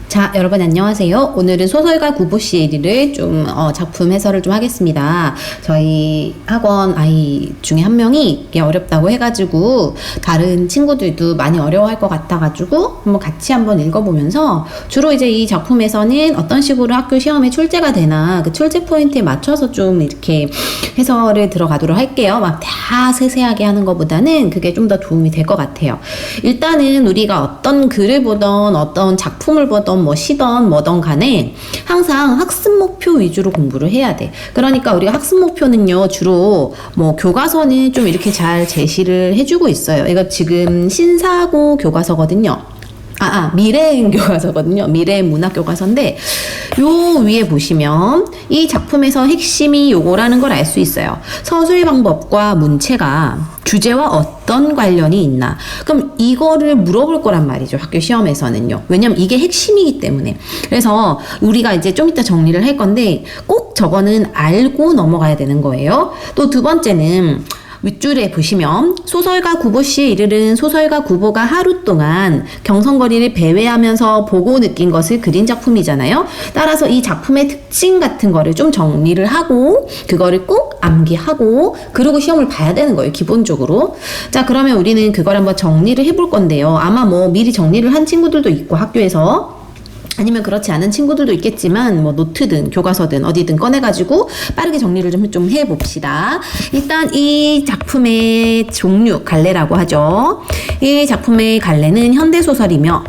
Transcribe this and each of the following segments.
자, 여러분 안녕하세요. 오늘은 소설가 구보씨 얘기를 좀 작품 해설을 좀 하겠습니다. 저희 학원 아이 중에 한 명이 이게 어렵다고 해가지고 다른 친구들도 많이 어려워할 것 같아가지고 한번 같이 한번 읽어보면서 주로 이제 이 작품에서는 어떤 식으로 학교 시험에 출제가 되나 그 출제 포인트에 맞춰서 좀 이렇게 해설을 들어가도록 할게요. 막 다 세세하게 하는 것보다는 그게 좀 더 도움이 될 것 같아요. 일단은 우리가 어떤 글을 보던 어떤 작품을 보던 뭐 시던 뭐던 간에 항상 학습 목표 위주로 공부를 해야 돼. 그러니까 우리가 학습 목표는요 주로 뭐 교과서는 좀 이렇게 잘 제시를 해주고 있어요. 이거 지금 신사고 교과서거든요. 미래행 교과서거든요. 미래행 문학 교과서인데 요 위에 보시면 이 작품에서 핵심이 요거라는 걸 알 수 있어요. 서술 방법과 문체가 주제와 어떤 관련이 있나. 그럼 이거를 물어볼 거란 말이죠. 학교 시험에서는요. 왜냐면 이게 핵심이기 때문에. 그래서 우리가 이제 좀 이따 정리를 할 건데 꼭 저거는 알고 넘어가야 되는 거예요. 또 두 번째는 윗줄에 보시면 소설가 구보씨에 이르는 소설가 구보가 하루 동안 경성거리를 배회하면서 보고 느낀 것을 그린 작품이잖아요. 따라서 이 작품의 특징 같은 거를 좀 정리를 하고 그거를 꼭 암기하고 그러고 시험을 봐야 되는 거예요. 기본적으로. 자, 그러면 우리는 그걸 한번 정리를 해볼 건데요. 아마 뭐 미리 정리를 한 친구들도 있고 학교에서 아니면 그렇지 않은 친구들도 있겠지만 뭐 노트든 교과서든 어디든 꺼내가지고 빠르게 정리를 좀 해봅시다. 일단 이 작품의 종류 갈래라고 하죠. 이 작품의 갈래는 현대소설이며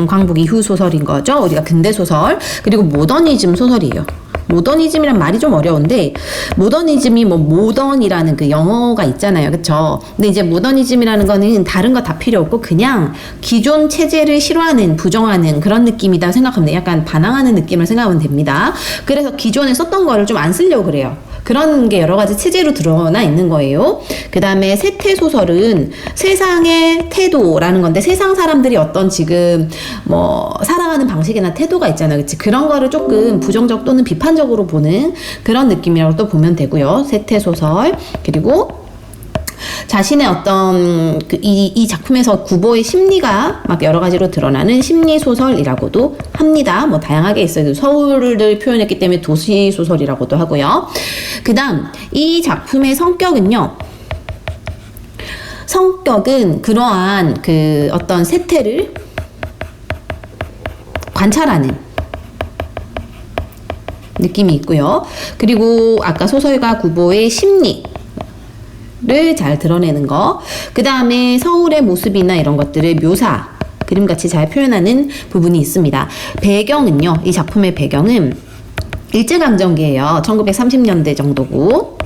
광복 이후 소설인 거죠. 우리가 근대소설 그리고 모더니즘 소설이에요. 모더니즘이란 말이 좀 어려운데 모더니즘이 뭐 모던이라는 그 영어가 있잖아요. 그쵸? 근데 이제 모더니즘이라는 거는 다른 거 다 필요 없고 그냥 기존 체제를 싫어하는 부정하는 그런 느낌이다 생각하면 돼요. 약간 반항하는 느낌을 생각하면 됩니다. 그래서 기존에 썼던 거를 좀 안 쓰려고 그래요. 그런 게 여러 가지 체제로 드러나 있는 거예요. 그 다음에 세태소설은 세상의 태도라는 건데 세상 사람들이 어떤 지금 뭐 살아가는 방식이나 태도가 있잖아요. 그치? 그런 거를 조금 부정적 또는 비판적으로 보는 그런 느낌이라고 또 보면 되고요. 세태소설. 그리고 자신의 어떤 이 작품에서 구보의 심리가 막 여러 가지로 드러나는 심리소설이라고도 합니다. 뭐 다양하게 있어요. 서울을 표현했기 때문에 도시소설이라고도 하고요. 그 다음 이 작품의 성격은요. 성격은 그러한 그 어떤 세태를 관찰하는 느낌이 있고요. 그리고 아까 소설가 구보의 심리 를 잘 드러내는 거. 그 다음에 서울의 모습이나 이런 것들을 묘사, 그림같이 잘 표현하는 부분이 있습니다. 배경은요, 이 작품의 배경은 일제강점기예요. 1930년대 정도고.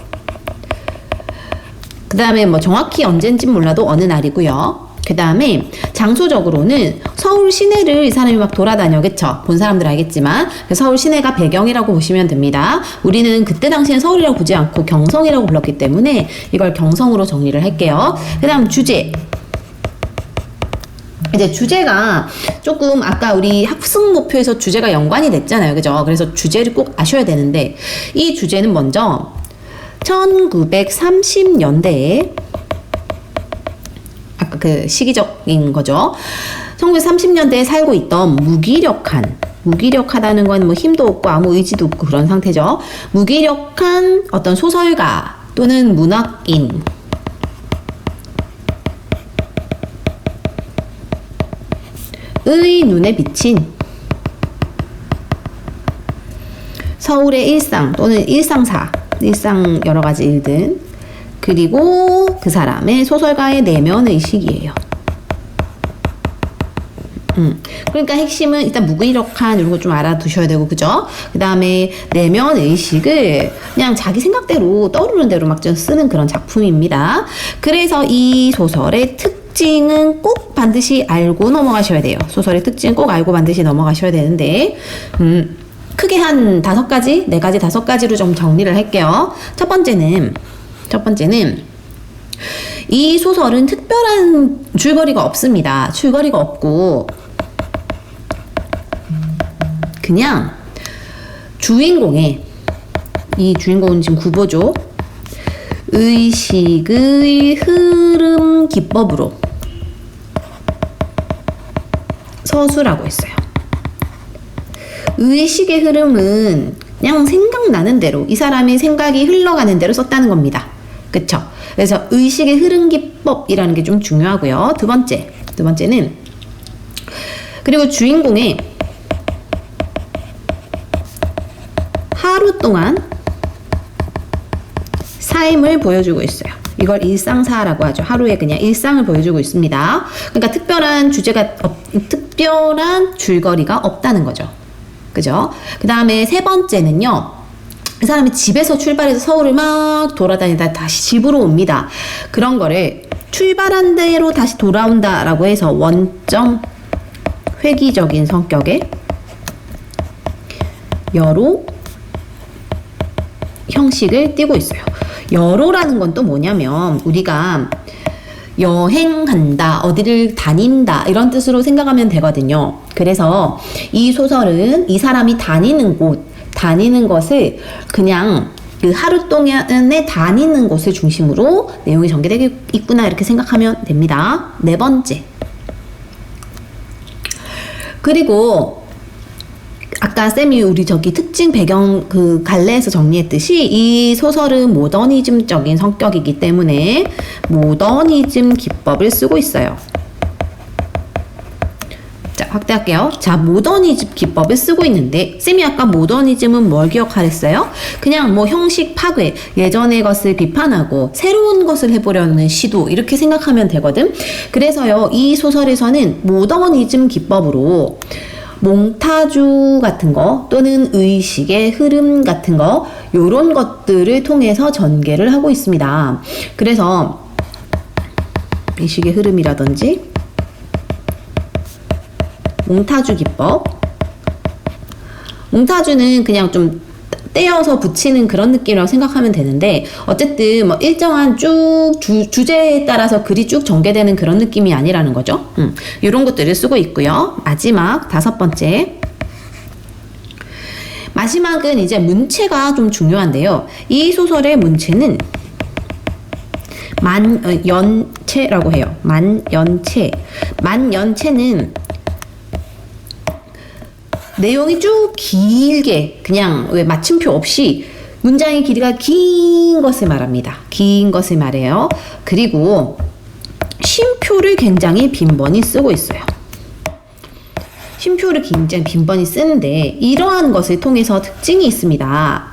그 다음에 뭐 정확히 언젠진 몰라도 어느 날이고요. 그 다음에 장소적으로는 서울 시내를 이 사람이 막 돌아다녀. 그쵸? 본 사람들 알겠지만 서울 시내가 배경이라고 보시면 됩니다. 우리는 그때 당시엔 서울이라고 보지 않고 경성이라고 불렀기 때문에 이걸 경성으로 정리를 할게요. 그 다음 주제. 이제 주제가 조금 아까 우리 학습 목표에서 주제가 연관이 됐잖아요. 그죠? 그래서 주제를 꼭 아셔야 되는데 이 주제는 먼저 1930년대에 아까 그 시기적인 거죠. 1930년대에 살고 있던 무기력하다는 건 뭐 힘도 없고 아무 의지도 없고 그런 상태죠. 무기력한 어떤 소설가 또는 문학인의 눈에 비친 서울의 일상 또는 일상 여러 가지 일들 그리고 그 사람의 소설가의 내면 의식이에요. 그러니까 핵심은 일단 무기력한 이런 거 좀 알아두셔야 되고 그죠? 그 다음에 내면 의식을 그냥 자기 생각대로 떠오르는 대로 막 좀 쓰는 그런 작품입니다. 그래서 이 소설의 특징은 꼭 반드시 알고 넘어가셔야 돼요. 소설의 특징은 꼭 알고 반드시 넘어가셔야 되는데 크게 한 5가지, 4가지, 5가지로 좀 정리를 할게요. 첫 번째는 이 소설은 특별한 줄거리가 없습니다. 줄거리가 없고 그냥 이 주인공은 지금 구보죠. 의식의 흐름 기법으로 서술하고 있어요. 의식의 흐름은 그냥 생각나는 대로, 이 사람의 생각이 흘러가는 대로 썼다는 겁니다. 그쵸? 그래서 의식의 흐름 기법이라는 게 좀 중요하고요. 두 번째는 그리고 주인공의 하루 동안 삶을 보여주고 있어요. 이걸 일상사라고 하죠. 하루에 그냥 일상을 보여주고 있습니다. 그러니까 특별한 줄거리가 없다는 거죠. 그죠? 그 다음에 세 번째는요. 이 사람이 집에서 출발해서 서울을 막 돌아다니다 다시 집으로 옵니다. 그런 거를 출발한 대로 다시 돌아온다라고 해서 원점 회귀적인 성격의 여로 형식을 띠고 있어요. 여로라는 건 또 뭐냐면 우리가 여행한다, 어디를 다닌다 이런 뜻으로 생각하면 되거든요. 그래서 이 소설은 이 사람이 다니는 것을 그냥 그 하루 동안에 다니는 곳을 중심으로 내용이 전개되고 있구나 이렇게 생각하면 됩니다. 네 번째. 그리고 아까 쌤이 우리 저기 특징 배경 그 갈래에서 정리했듯이 이 소설은 모더니즘적인 성격이기 때문에 모더니즘 기법을 쓰고 있어요. 자, 확대할게요. 자, 모더니즘 기법을 쓰고 있는데 쌤이 아까 모더니즘은 뭘 기억하랬어요? 그냥 뭐 형식 파괴, 예전의 것을 비판하고 새로운 것을 해보려는 시도 이렇게 생각하면 되거든. 그래서요, 이 소설에서는 모더니즘 기법으로 몽타주 같은 거 또는 의식의 흐름 같은 거 요런 것들을 통해서 전개를 하고 있습니다. 그래서 의식의 흐름이라든지 몽타주 기법, 몽타주는 그냥 좀 떼어서 붙이는 그런 느낌이라고 생각하면 되는데 어쨌든 뭐 일정한 쭉 주제에 따라서 글이 쭉 전개되는 그런 느낌이 아니라는 거죠. 이런 것들을 쓰고 있고요. 마지막 다섯 번째. 마지막은 이제 문체가 좀 중요한데요. 이 소설의 문체는 만연체라고 해요. 만연체는 내용이 쭉 길게 그냥 왜 맞춤표 없이 문장의 길이가 긴 것을 말합니다. 긴 것을 말해요. 그리고 쉼표를 굉장히 빈번히 쓰고 있어요. 쉼표를 굉장히 빈번히 쓰는데 이러한 것을 통해서 특징이 있습니다.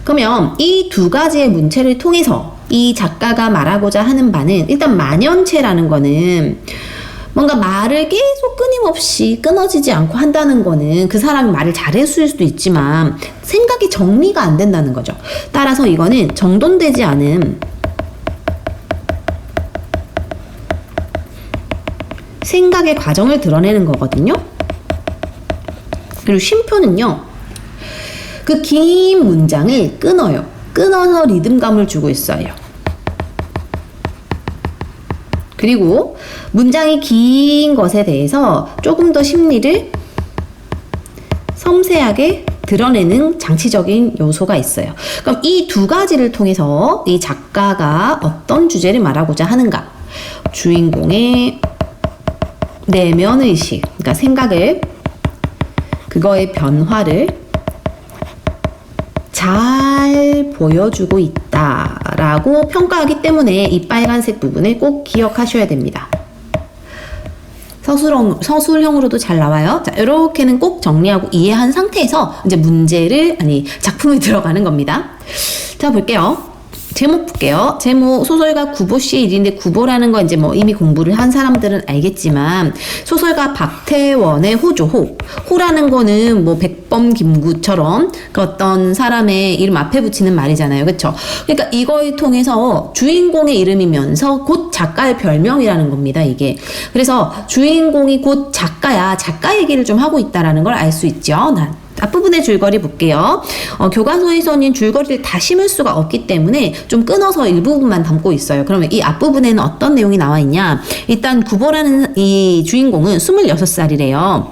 그러면 이 두 가지의 문체를 통해서 이 작가가 말하고자 하는 바는 일단 만연체라는 거는 뭔가 말을 계속 끊임없이 끊어지지 않고 한다는 거는 그 사람이 말을 잘했을 수도 있지만 생각이 정리가 안 된다는 거죠. 따라서 이거는 정돈되지 않은 생각의 과정을 드러내는 거거든요. 그리고 쉼표는요. 그 긴 문장을 끊어요. 끊어서 리듬감을 주고 있어요. 그리고 문장이 긴 것에 대해서 조금 더 심리를 섬세하게 드러내는 장치적인 요소가 있어요. 그럼 이 두 가지를 통해서 이 작가가 어떤 주제를 말하고자 하는가? 주인공의 내면의식, 그러니까 생각을, 그거의 변화를 잘 보여주고 있다라고 평가하기 때문에 이 빨간색 부분을 꼭 기억하셔야 됩니다. 서술형으로도 잘 나와요. 자, 이렇게는 꼭 정리하고 이해한 상태에서 이제 작품을 들어가는 겁니다. 자, 볼게요. 제목 볼게요. 제목 소설가 구보 씨의 일인데 구보라는 건 이제 뭐 이미 공부를 한 사람들은 알겠지만 소설가 박태원의 호죠. 호라는 거는 뭐 백범김구처럼 그 어떤 사람의 이름 앞에 붙이는 말이잖아요. 그렇죠? 그러니까 이걸 통해서 주인공의 이름이면서 곧 작가의 별명이라는 겁니다. 이게. 그래서 주인공이 곧 작가야. 작가 얘기를 좀 하고 있다라는 걸 알 수 있죠. 앞부분의 줄거리 볼게요. 교과서에서는 줄거리를 다 심을 수가 없기 때문에 좀 끊어서 일부분만 담고 있어요. 그러면 이 앞부분에는 어떤 내용이 나와 있냐? 일단 구보라는 이 주인공은 26살이래요.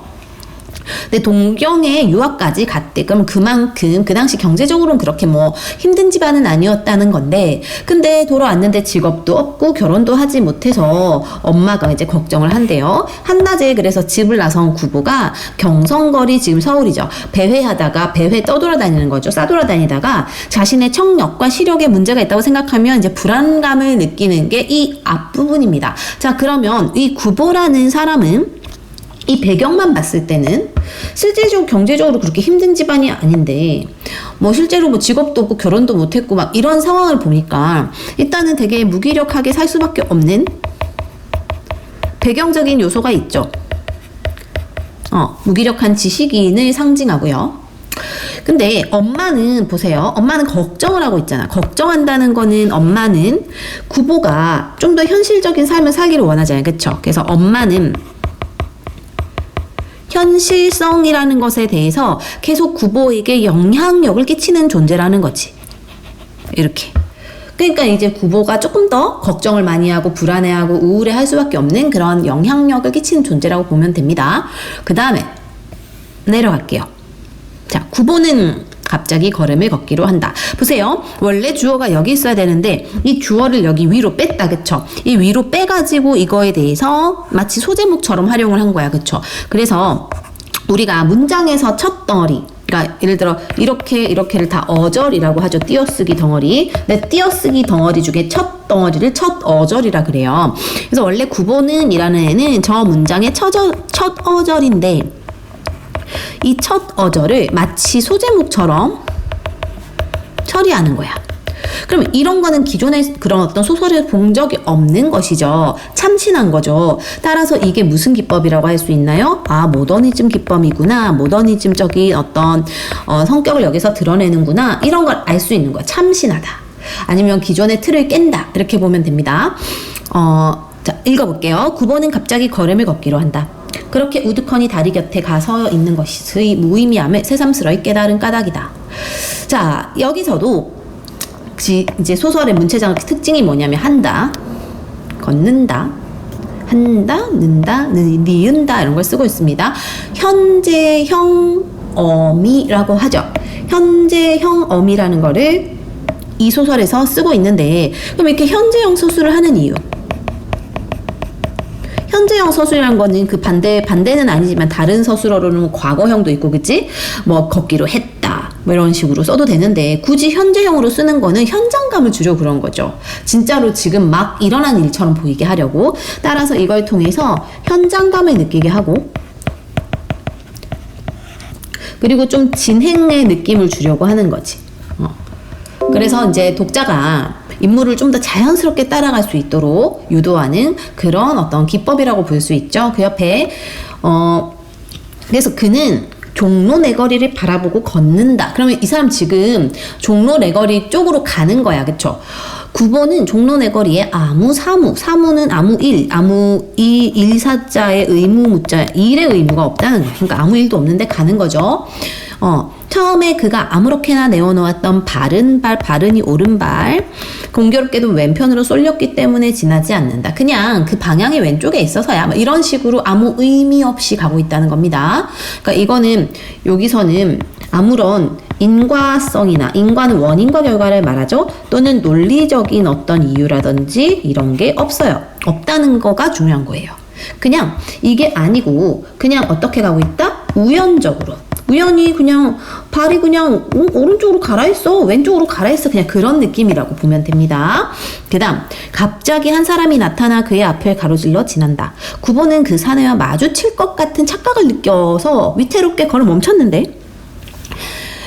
근데 동경에 유학까지 갔대. 그럼 그만큼 그 당시 경제적으로는 그렇게 뭐 힘든 집안은 아니었다는 건데, 근데 돌아왔는데 직업도 없고 결혼도 하지 못해서 엄마가 이제 걱정을 한대요. 한낮에 그래서 집을 나선 구보가 경성거리, 지금 서울이죠, 배회하다가 배회 떠돌아다니는 거죠. 싸돌아다니다가 자신의 청력과 시력에 문제가 있다고 생각하면 이제 불안감을 느끼는 게 이 앞부분입니다. 자, 그러면 이 구보라는 사람은 이 배경만 봤을 때는 실제적으로 경제적으로 그렇게 힘든 집안이 아닌데, 뭐 실제로 뭐 직업도 없고 결혼도 못했고 막 이런 상황을 보니까 일단은 되게 무기력하게 살 수밖에 없는 배경적인 요소가 있죠. 무기력한 지식인을 상징하고요. 근데 엄마는 보세요. 엄마는 걱정을 하고 있잖아. 걱정한다는 거는 엄마는 구보가 좀 더 현실적인 삶을 살기를 원하잖아요. 그쵸? 그래서 엄마는 현실성이라는 것에 대해서 계속 구보에게 영향력을 끼치는 존재라는 거지. 이렇게. 그러니까 이제 구보가 조금 더 걱정을 많이 하고 불안해하고 우울해할 수밖에 없는 그런 영향력을 끼치는 존재라고 보면 됩니다. 그 다음에 내려갈게요. 자, 구보는 갑자기 걸음을 걷기로 한다. 보세요. 원래 주어가 여기 있어야 되는데 이 주어를 여기 위로 뺐다. 그쵸? 이 위로 빼가지고 이거에 대해서 마치 소제목처럼 활용을 한 거야. 그쵸? 그래서 우리가 문장에서 첫 덩어리, 그러니까 예를 들어 이렇게를 다 어절이라고 하죠. 띄어쓰기 덩어리. 근데 띄어쓰기 덩어리 중에 첫 덩어리를 첫 어절이라 그래요. 그래서 원래 구보는 이라는 애는 저 문장의 첫 어절인데 이 첫 어절을 마치 소제목처럼 처리하는 거야. 그러면 이런 거는 기존에 그런 어떤 소설을 본 적이 없는 것이죠. 참신한 거죠. 따라서 이게 무슨 기법이라고 할 수 있나요? 아, 모더니즘 기법이구나. 모더니즘적인 어떤 성격을 여기서 드러내는구나. 이런 걸 알 수 있는 거야. 참신하다. 아니면 기존의 틀을 깬다. 이렇게 보면 됩니다. 자, 읽어볼게요. 9번은 갑자기 걸음을 걷기로 한다. 그렇게 우두커니 다리 곁에 가서 있는 것이 무의미함을 새삼스러이 깨달은 까닭이다. 자, 여기서도 이제 소설의 문체적 특징이 뭐냐면 한다, 걷는다, 한다, 는다, 니은다 이런 걸 쓰고 있습니다. 현재형 어미라고 하죠. 현재형 어미라는 거를 이 소설에서 쓰고 있는데, 그럼 이렇게 현재형 서술을 하는 이유, 현재형 서술이라는 거는 그 반대는 아니지만 다른 서술어로는 과거형도 있고, 그치? 뭐 걷기로 했다 뭐 이런 식으로 써도 되는데, 굳이 현재형으로 쓰는 거는 현장감을 주려고 그런 거죠. 진짜로 지금 막 일어난 일처럼 보이게 하려고. 따라서 이걸 통해서 현장감을 느끼게 하고, 그리고 좀 진행의 느낌을 주려고 하는 거지. 그래서 이제 독자가 인물을 좀 더 자연스럽게 따라갈 수 있도록 유도하는 그런 어떤 기법이라고 볼 수 있죠. 그 옆에 그래서 그는 종로 내거리를 바라보고 걷는다. 그러면 이 사람 지금 종로 내거리 쪽으로 가는 거야. 그쵸? 9번은 종로 내거리에 사무는 일사자의 의무 무자, 일의 의무가 없다는 거야. 그러니까 아무 일도 없는데 가는 거죠. 처음에 그가 아무렇게나 내어놓았던 바른이 오른발, 공교롭게도 왼편으로 쏠렸기 때문에 지나지 않는다. 그냥 그 방향이 왼쪽에 있어서야. 뭐 이런 식으로 아무 의미 없이 가고 있다는 겁니다. 그러니까 이거는 여기서는 아무런 인과성이나, 인과는 원인과 결과를 말하죠. 또는 논리적인 어떤 이유라든지 이런 게 없어요. 없다는 거가 중요한 거예요. 그냥 이게 아니고 그냥 어떻게 가고 있다? 우연적으로. 우연히 그냥 발이 그냥 오른쪽으로 가라 했어, 왼쪽으로 가라 했어, 그냥 그런 느낌이라고 보면 됩니다. 그 다음, 갑자기 한 사람이 나타나 그의 앞을 가로질러 지난다. 9번은 그 사내와 마주칠 것 같은 착각을 느껴서 위태롭게 걸어 멈췄는데,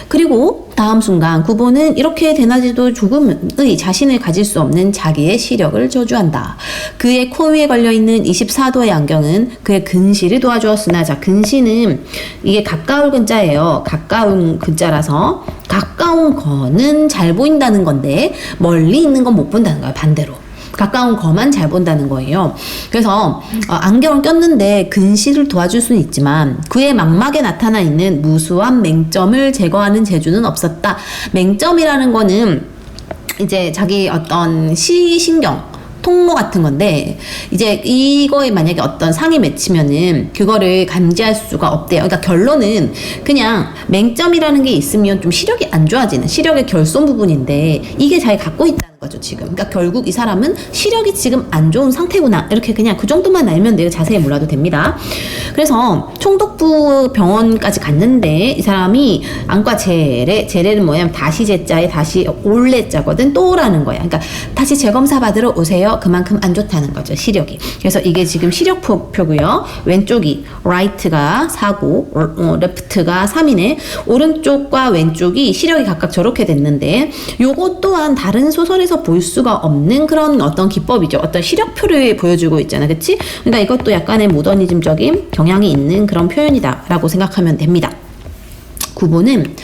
그리고 다음 순간 9번은 이렇게 대낮에도 조금의 자신을 가질 수 없는 자기의 시력을 저주한다. 그의 코 위에 걸려있는 24도의 안경은 그의 근시를 도와주었으나, 자, 근시는 이게 가까울 근자예요. 가까운 근자라서 가까운 거는 잘 보인다는 건데 멀리 있는 건 못 본다는 거야. 반대로 가까운 거만 잘 본다는 거예요. 그래서 안경을 꼈는데 근시를 도와줄 수는 있지만 그의 망막에 나타나 있는 무수한 맹점을 제거하는 재주는 없었다. 맹점이라는 거는 이제 자기 어떤 시신경 통로 같은 건데 이제 이거에 만약에 어떤 상이 맺히면은 그거를 감지할 수가 없대요. 그러니까 결론은 그냥 맹점이라는 게 있으면 좀 시력이 안 좋아지는 시력의 결손 부분인데 이게 잘 갖고 있다는 거죠 지금. 그러니까 결국 이 사람은 시력이 지금 안 좋은 상태구나 이렇게 그냥 그 정도만 알면 돼요. 자세히 몰라도 됩니다. 그래서 총독부 병원까지 갔는데 이 사람이 안과 재래는 뭐냐면 다시 제자에 다시 올레자거든. 또라는 거야. 그러니까 다시 재검사 받으러 오세요. 그만큼 안 좋다는 거죠 시력이. 그래서 이게 지금 시력표고요. 왼쪽이 right가 4고 left가 3이네. 오른쪽과 왼쪽이 시력이 각각 저렇게 됐는데 요것 또한 다른 소설에서 볼 수가 없는 그런 어떤 기법이죠. 어떤 시력표를 보여주고 있잖아. 그치? 그러니까 이것도 약간의 모더니즘적인 경향이 있는 그런 표현이다라고 생각하면 됩니다. 구보는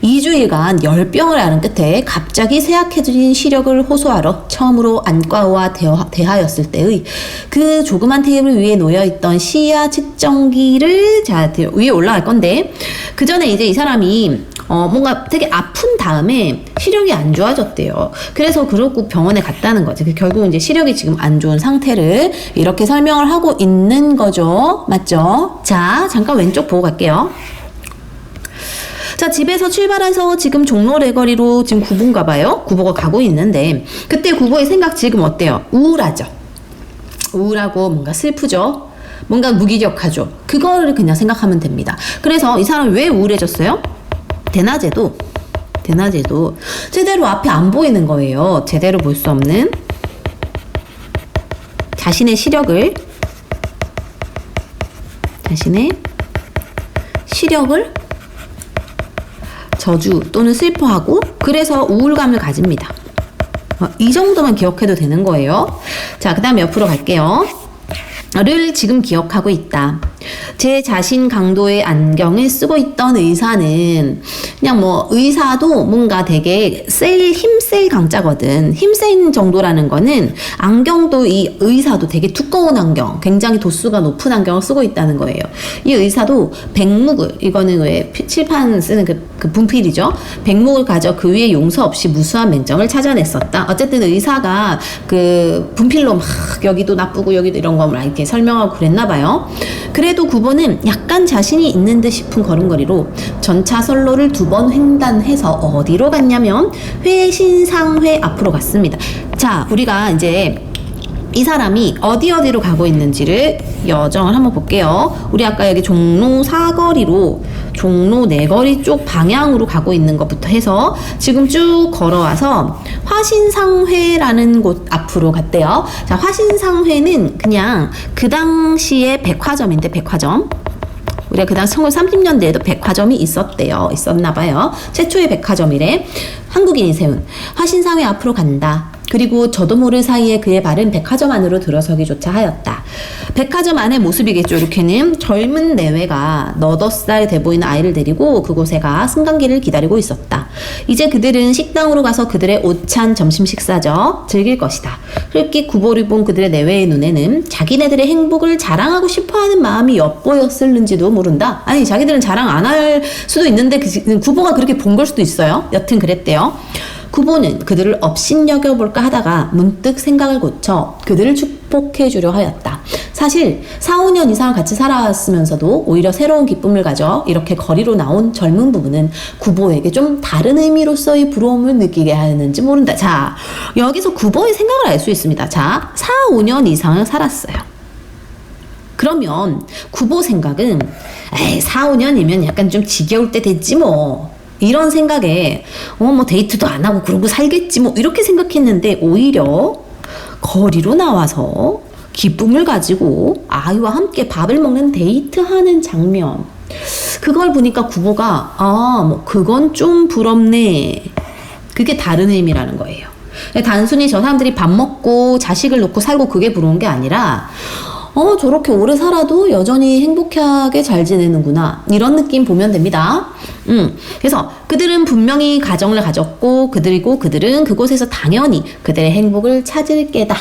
2주일간 열병을 앓은 끝에 갑자기 쇠약해진 시력을 호소하러 처음으로 안과와 대하였을 때의 그 조그만 테이블 위에 놓여있던 시야 측정기를 자 위에 올라갈 건데 그 전에 이제 이 사람이 뭔가 되게 아픈 다음에 시력이 안 좋아졌대요. 그래서 그러고 병원에 갔다는 거지. 결국 이제 시력이 지금 안 좋은 상태를 이렇게 설명을 하고 있는 거죠. 맞죠? 자, 잠깐 왼쪽 보고 갈게요. 자, 집에서 출발해서 지금 종로 레거리로 지금 구보인가 봐요. 구보가 가고 있는데 그때 구보의 생각 지금 어때요? 우울하죠. 우울하고 뭔가 슬프죠. 뭔가 무기력하죠. 그거를 그냥 생각하면 됩니다. 그래서 이 사람이 왜 우울해졌어요? 대낮에도 제대로 앞에 안 보이는 거예요. 제대로 볼 수 없는 자신의 시력을 저주 또는 슬퍼하고 그래서 우울감을 가집니다. 이 정도만 기억해도 되는 거예요. 자, 그 다음에 옆으로 갈게요. 를 지금 기억하고 있다. 제 자신 강도의 안경을 쓰고 있던 의사는 그냥 뭐 의사도 뭔가 되게 힘셀 강자거든. 힘센 정도라는 거는 안경도 이 의사도 되게 두꺼운 안경, 굉장히 도수가 높은 안경을 쓰고 있다는 거예요. 이 의사도 백묵을, 이거는 왜 칠판 쓰는 그 분필이죠. 백묵을 가져 그 위에 용서 없이 무수한 맹점을 찾아냈었다. 어쨌든 의사가 그 분필로 막 여기도 나쁘고 여기도 이런 거 이렇게 설명하고 그랬나 봐요. 그래도 구보는 약간 자신이 있는 듯 싶은 걸음걸이로 전차 선로를 2번 횡단해서 어디로 갔냐면 회신상회 앞으로 갔습니다. 자, 우리가 이제 이 사람이 어디로 가고 있는지를 여정을 한번 볼게요. 우리 아까 여기 종로 4거리로 종로 4거리 쪽 방향으로 가고 있는 것부터 해서 지금 쭉 걸어와서 화신상회라는 곳 앞으로 갔대요. 자, 화신상회는 그냥 그 당시에 백화점인데 백화점. 우리가 그 당시 1930년대에도 백화점이 있었나봐요. 최초의 백화점이래. 한국인이 세운 화신상회 앞으로 간다. 그리고 저도 모를 사이에 그의 발은 백화점 안으로 들어서기조차 하였다. 백화점 안의 모습이겠죠. 이렇게는 젊은 내외가 너덧살 돼 보이는 아이를 데리고 그곳에 가 승강기를 기다리고 있었다. 이제 그들은 식당으로 가서 그들의 오찬 점심 식사죠. 즐길 것이다. 흙기 구보를 본 그들의 내외의 눈에는 자기네들의 행복을 자랑하고 싶어하는 마음이 엿보였을는지도 모른다. 아니, 자기들은 자랑 안 할 수도 있는데 구보가 그렇게 본 걸 수도 있어요. 여튼 그랬대요. 구보는 그들을 업신여겨볼까 하다가 문득 생각을 고쳐 그들을 축복해 주려 하였다. 사실 4, 5년 이상 같이 살아왔으면서도 오히려 새로운 기쁨을 가져 이렇게 거리로 나온 젊은 부부는 구보에게 좀 다른 의미로서의 부러움을 느끼게 하는지 모른다. 자, 여기서 구보의 생각을 알 수 있습니다. 자, 4, 5년 이상을 살았어요. 그러면 구보 생각은 4, 5년이면 약간 좀 지겨울 때 됐지 뭐. 이런 생각에 뭐 데이트도 안 하고 그러고 살겠지 뭐 이렇게 생각했는데 오히려 거리로 나와서 기쁨을 가지고 아이와 함께 밥을 먹는 데이트하는 장면, 그걸 보니까 구보가 뭐 그건 좀 부럽네. 그게 다른 의미라는 거예요. 단순히 저 사람들이 밥 먹고 자식을 놓고 살고 그게 부러운 게 아니라 저렇게 오래 살아도 여전히 행복하게 잘 지내는구나. 이런 느낌 보면 됩니다. 그래서 그들은 분명히 가정을 가졌고 그들은 그곳에서 당연히 그들의 행복을 찾을 게다.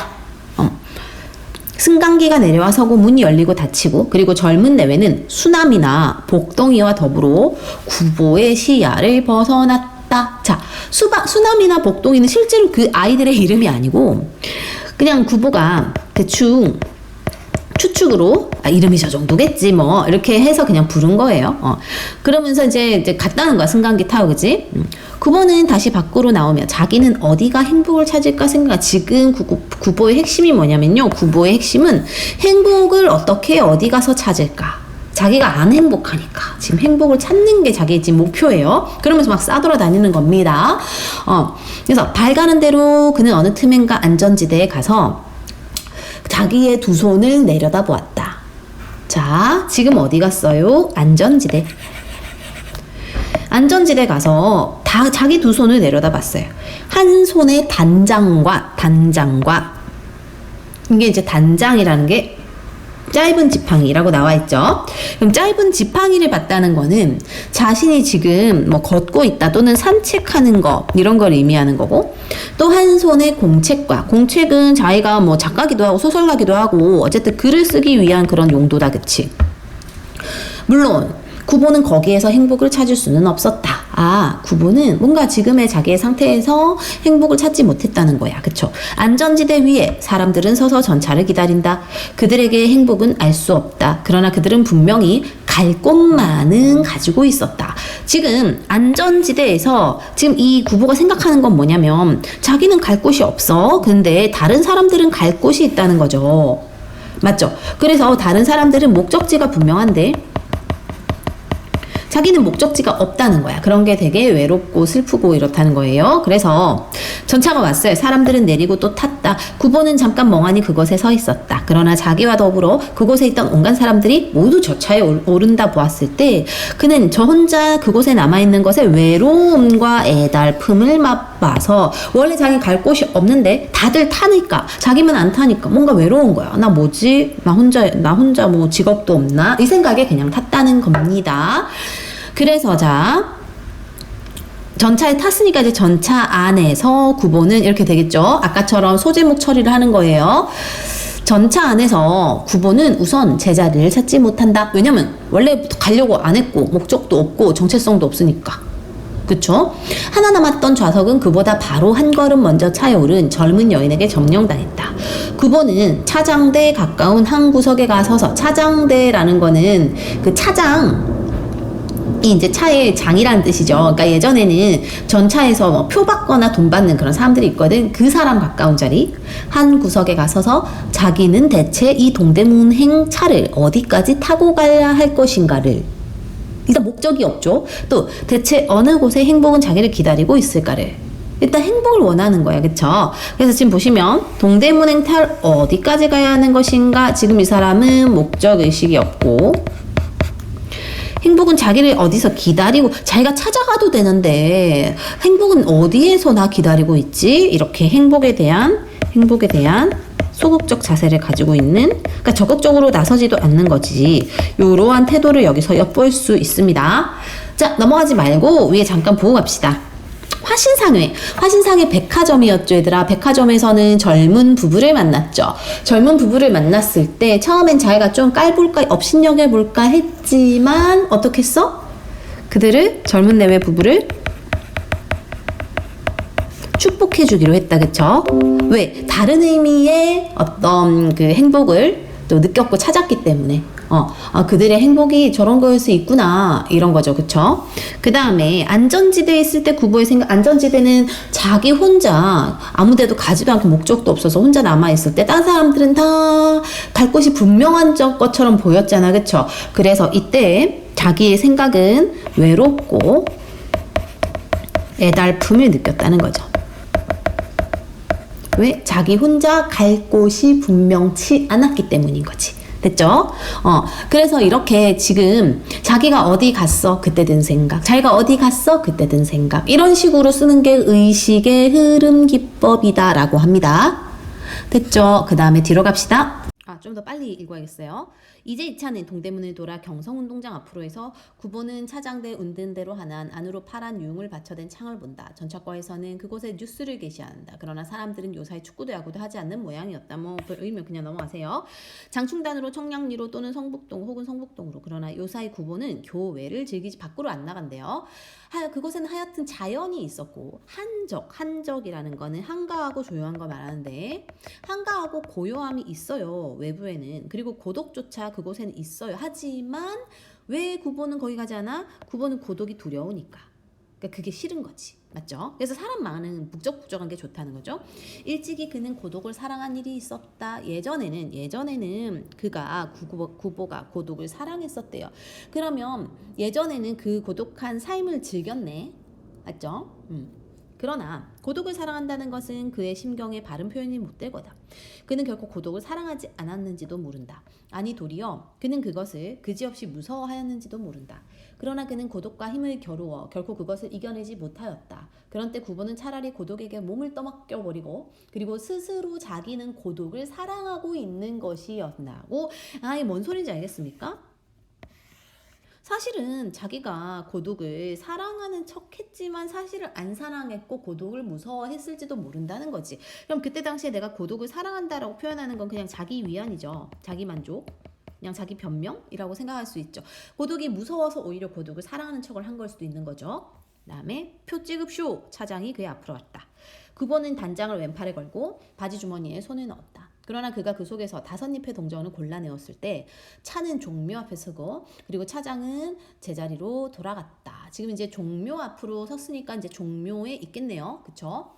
승강기가 내려와 서고 문이 열리고 닫히고 그리고 젊은 내외는 수남이나 복덩이와 더불어 구보의 시야를 벗어났다. 자, 수남이나 복덩이는 실제로 그 아이들의 이름이 아니고 그냥 구보가 대충 추측으로 이름이 저 정도겠지 뭐 이렇게 해서 그냥 부른 거예요. 그러면서 이제 갔다는 거야. 승강기 타고. 그지? 구보는 다시 밖으로 나오며 자기는 어디가 행복을 찾을까 생각. 지금 구보의 핵심이 뭐냐면요. 구보의 핵심은 행복을 어떻게 어디 가서 찾을까. 자기가 안 행복하니까 지금 행복을 찾는 게 자기의 지금 목표예요. 그러면서 막 싸돌아다니는 겁니다. 그래서 발 가는 대로 그는 어느 틈엔가 안전지대에 가서 자기의 두 손을 내려다 보았다. 자, 지금 어디 갔어요? 안전지대. 안전지대 가서 자기 두 손을 내려다 봤어요. 한 손에 단장과 이게 이제 단장이라는 게 짧은 지팡이라고 나와 있죠. 그럼 짧은 지팡이를 봤다는 거는 자신이 지금 뭐 걷고 있다 또는 산책하는 거 이런 걸 의미하는 거고, 또 한 손에 공책은 자기가 뭐 작가기도 하고 소설가기도 하고 어쨌든 글을 쓰기 위한 그런 용도다. 그치? 물론 구보는 거기에서 행복을 찾을 수는 없었다. 구보는 뭔가 지금의 자기의 상태에서 행복을 찾지 못했다는 거야. 그쵸? 안전지대 위에 사람들은 서서 전차를 기다린다. 그들에게 행복은 알 수 없다. 그러나 그들은 분명히 갈 곳만은 가지고 있었다. 지금 안전지대에서 지금 이 구보가 생각하는 건 뭐냐면 자기는 갈 곳이 없어. 근데 다른 사람들은 갈 곳이 있다는 거죠. 맞죠? 그래서 다른 사람들은 목적지가 분명한데 자기는 목적지가 없다는 거야. 그런 게 되게 외롭고 슬프고 이렇다는 거예요. 그래서 전차가 왔어요. 사람들은 내리고 또 탔다. 구보는 잠깐 멍하니 그곳에 서 있었다. 그러나 자기와 더불어 그곳에 있던 온갖 사람들이 모두 저 차에 오른다 보았을 때 그는 저 혼자 그곳에 남아있는 것의 외로움과 애달픔을 맛봐서, 원래 자기 갈 곳이 없는데 다들 타니까 자기만 안 타니까 뭔가 외로운 거야. 나 뭐지? 나 혼자 뭐 직업도 없나? 이 생각에 그냥 탔다는 겁니다. 그래서 자, 전차에 탔으니까 이제 전차 안에서 구보는 이렇게 되겠죠. 아까처럼 소제목 처리를 하는 거예요. 전차 안에서 구보는 우선 제자리를 찾지 못한다. 왜냐면 원래 가려고 안 했고 목적도 없고 정체성도 없으니까. 그쵸? 하나 남았던 좌석은 그보다 바로 한 걸음 먼저 차에 오른 젊은 여인에게 점령당했다. 구보는 차장대에 가까운 한 구석에 가서서, 차장대라는 거는 그 차장, 이 이제 차의 장이라는 뜻이죠. 그러니까 예전에는 전차에서 뭐 표 받거나 돈 받는 그런 사람들이 있거든. 그 사람 가까운 자리 한 구석에 가서서 자기는 대체 이 동대문행 차를 어디까지 타고 가야 할 것인가를, 일단 목적이 없죠. 또 대체 어느 곳에 행복은 자기를 기다리고 있을까를, 일단 행복을 원하는 거야. 그쵸? 그래서 지금 보시면 동대문행 탈 어디까지 가야 하는 것인가, 지금 이 사람은 목적의식이 없고 행복은 자기를 어디서 기다리고, 자기가 찾아가도 되는데 행복은 어디에서 나 기다리고 있지? 이렇게 행복에 대한 소극적 자세를 가지고 있는, 그러니까 적극적으로 나서지도 않는 거지. 이러한 태도를 여기서 엿볼 수 있습니다. 자, 넘어가지 말고 위에 잠깐 보고 갑시다. 화신상의 백화점이었죠, 얘들아. 백화점에서는 젊은 부부를 만났죠. 젊은 부부를 만났을 때 처음엔 자기가 좀 깔볼까, 업신여겨볼까 했지만 어떻게 했어? 그들을, 젊은 내외 부부를 축복해주기로 했다. 그쵸? 왜? 다른 의미의 어떤 그 행복을 또 느꼈고 찾았기 때문에 그들의 행복이 저런 거일 수 있구나, 이런 거죠. 그쵸? 그 다음에 안전지대에 있을 때 구보의 생각, 안전지대는 자기 혼자 아무데도 가지도 않고 목적도 없어서 혼자 남아있을 때 다른 사람들은 다 갈 곳이 분명한 것처럼 보였잖아. 그쵸? 그래서 이때 자기의 생각은 외롭고 애달픔을 느꼈다는 거죠. 왜? 자기 혼자 갈 곳이 분명치 않았기 때문인 거지. 됐죠? 그래서 이렇게 지금 자기가 어디 갔어? 그때 든 생각. 자기가 어디 갔어? 그때 든 생각. 이런 식으로 쓰는 게 의식의 흐름 기법이다라고 합니다. 됐죠? 그 다음에 뒤로 갑시다. 좀 더 빨리 읽어야겠어요. 이제 이 차는 동대문을 돌아 경성운동장 앞으로 해서 구보는 차장대 운든대로 하난 안으로 파란 유흥을 받쳐댄 창을 본다. 전차과에서는 그곳에 뉴스를 게시한다. 그러나 사람들은 요사이 축구도 야구도 하지 않는 모양이었다. 뭐 의미는 그냥 넘어가세요. 장충단으로 청량리로 또는 성북동 혹은 성북동으로. 그러나 요사이 구보는 교외를 즐기지 밖으로 안 나간대요. 그곳에는 하여튼 자연이 있었고 한적이라는 거는 한가하고 조용한 거 말하는데 한가하고 고요함이 있어요. 외부에는. 그리고 고독조차 그곳에는 있어요. 하지만 왜 구보는 거기 가지 않아? 구보는 고독이 두려우니까. 그러니까 그게 싫은 거지. 맞죠? 그래서 사람 많은 북적북적한 게 좋다는 거죠. 일찍이 그는 고독을 사랑한 일이 있었다. 예전에는 그가 구보가 고독을 사랑했었대요. 그러면 예전에는 그 고독한 삶을 즐겼네. 맞죠? 그러나 고독을 사랑한다는 것은 그의 심경에 바른 표현이 못 될 거다. 그는 결코 고독을 사랑하지 않았는지도 모른다. 아니 도리어 그는 그것을 그지없이 무서워하였는지도 모른다. 그러나 그는 고독과 힘을 겨루어 결코 그것을 이겨내지 못하였다. 그런 때 구보는 차라리 고독에게 몸을 떠맡겨버리고 그리고 스스로 자기는 고독을 사랑하고 있는 것이었나고. 이게 뭔 소리인지 알겠습니까? 사실은 자기가 고독을 사랑하는 척 했지만 사실을 안 사랑했고 고독을 무서워했을지도 모른다는 거지. 그럼 그때 당시에 내가 고독을 사랑한다라고 표현하는 건 그냥 자기 위안이죠. 자기 만족. 그냥 자기 변명이라고 생각할 수 있죠. 고독이 무서워서 오히려 고독을 사랑하는 척을 한 걸 수도 있는 거죠. 그다음에 표 찍읍쇼. 차장이 그의 앞으로 왔다. 구보는 단장을 왼팔에 걸고 바지 주머니에 손을 넣었다. 그러나 그가 그 속에서 5잎의 동전을 골라내었을 때 차는 종묘 앞에 서고 그리고 차장은 제자리로 돌아갔다. 지금 이제 종묘 앞으로 섰으니까 이제 종묘에 있겠네요. 그쵸?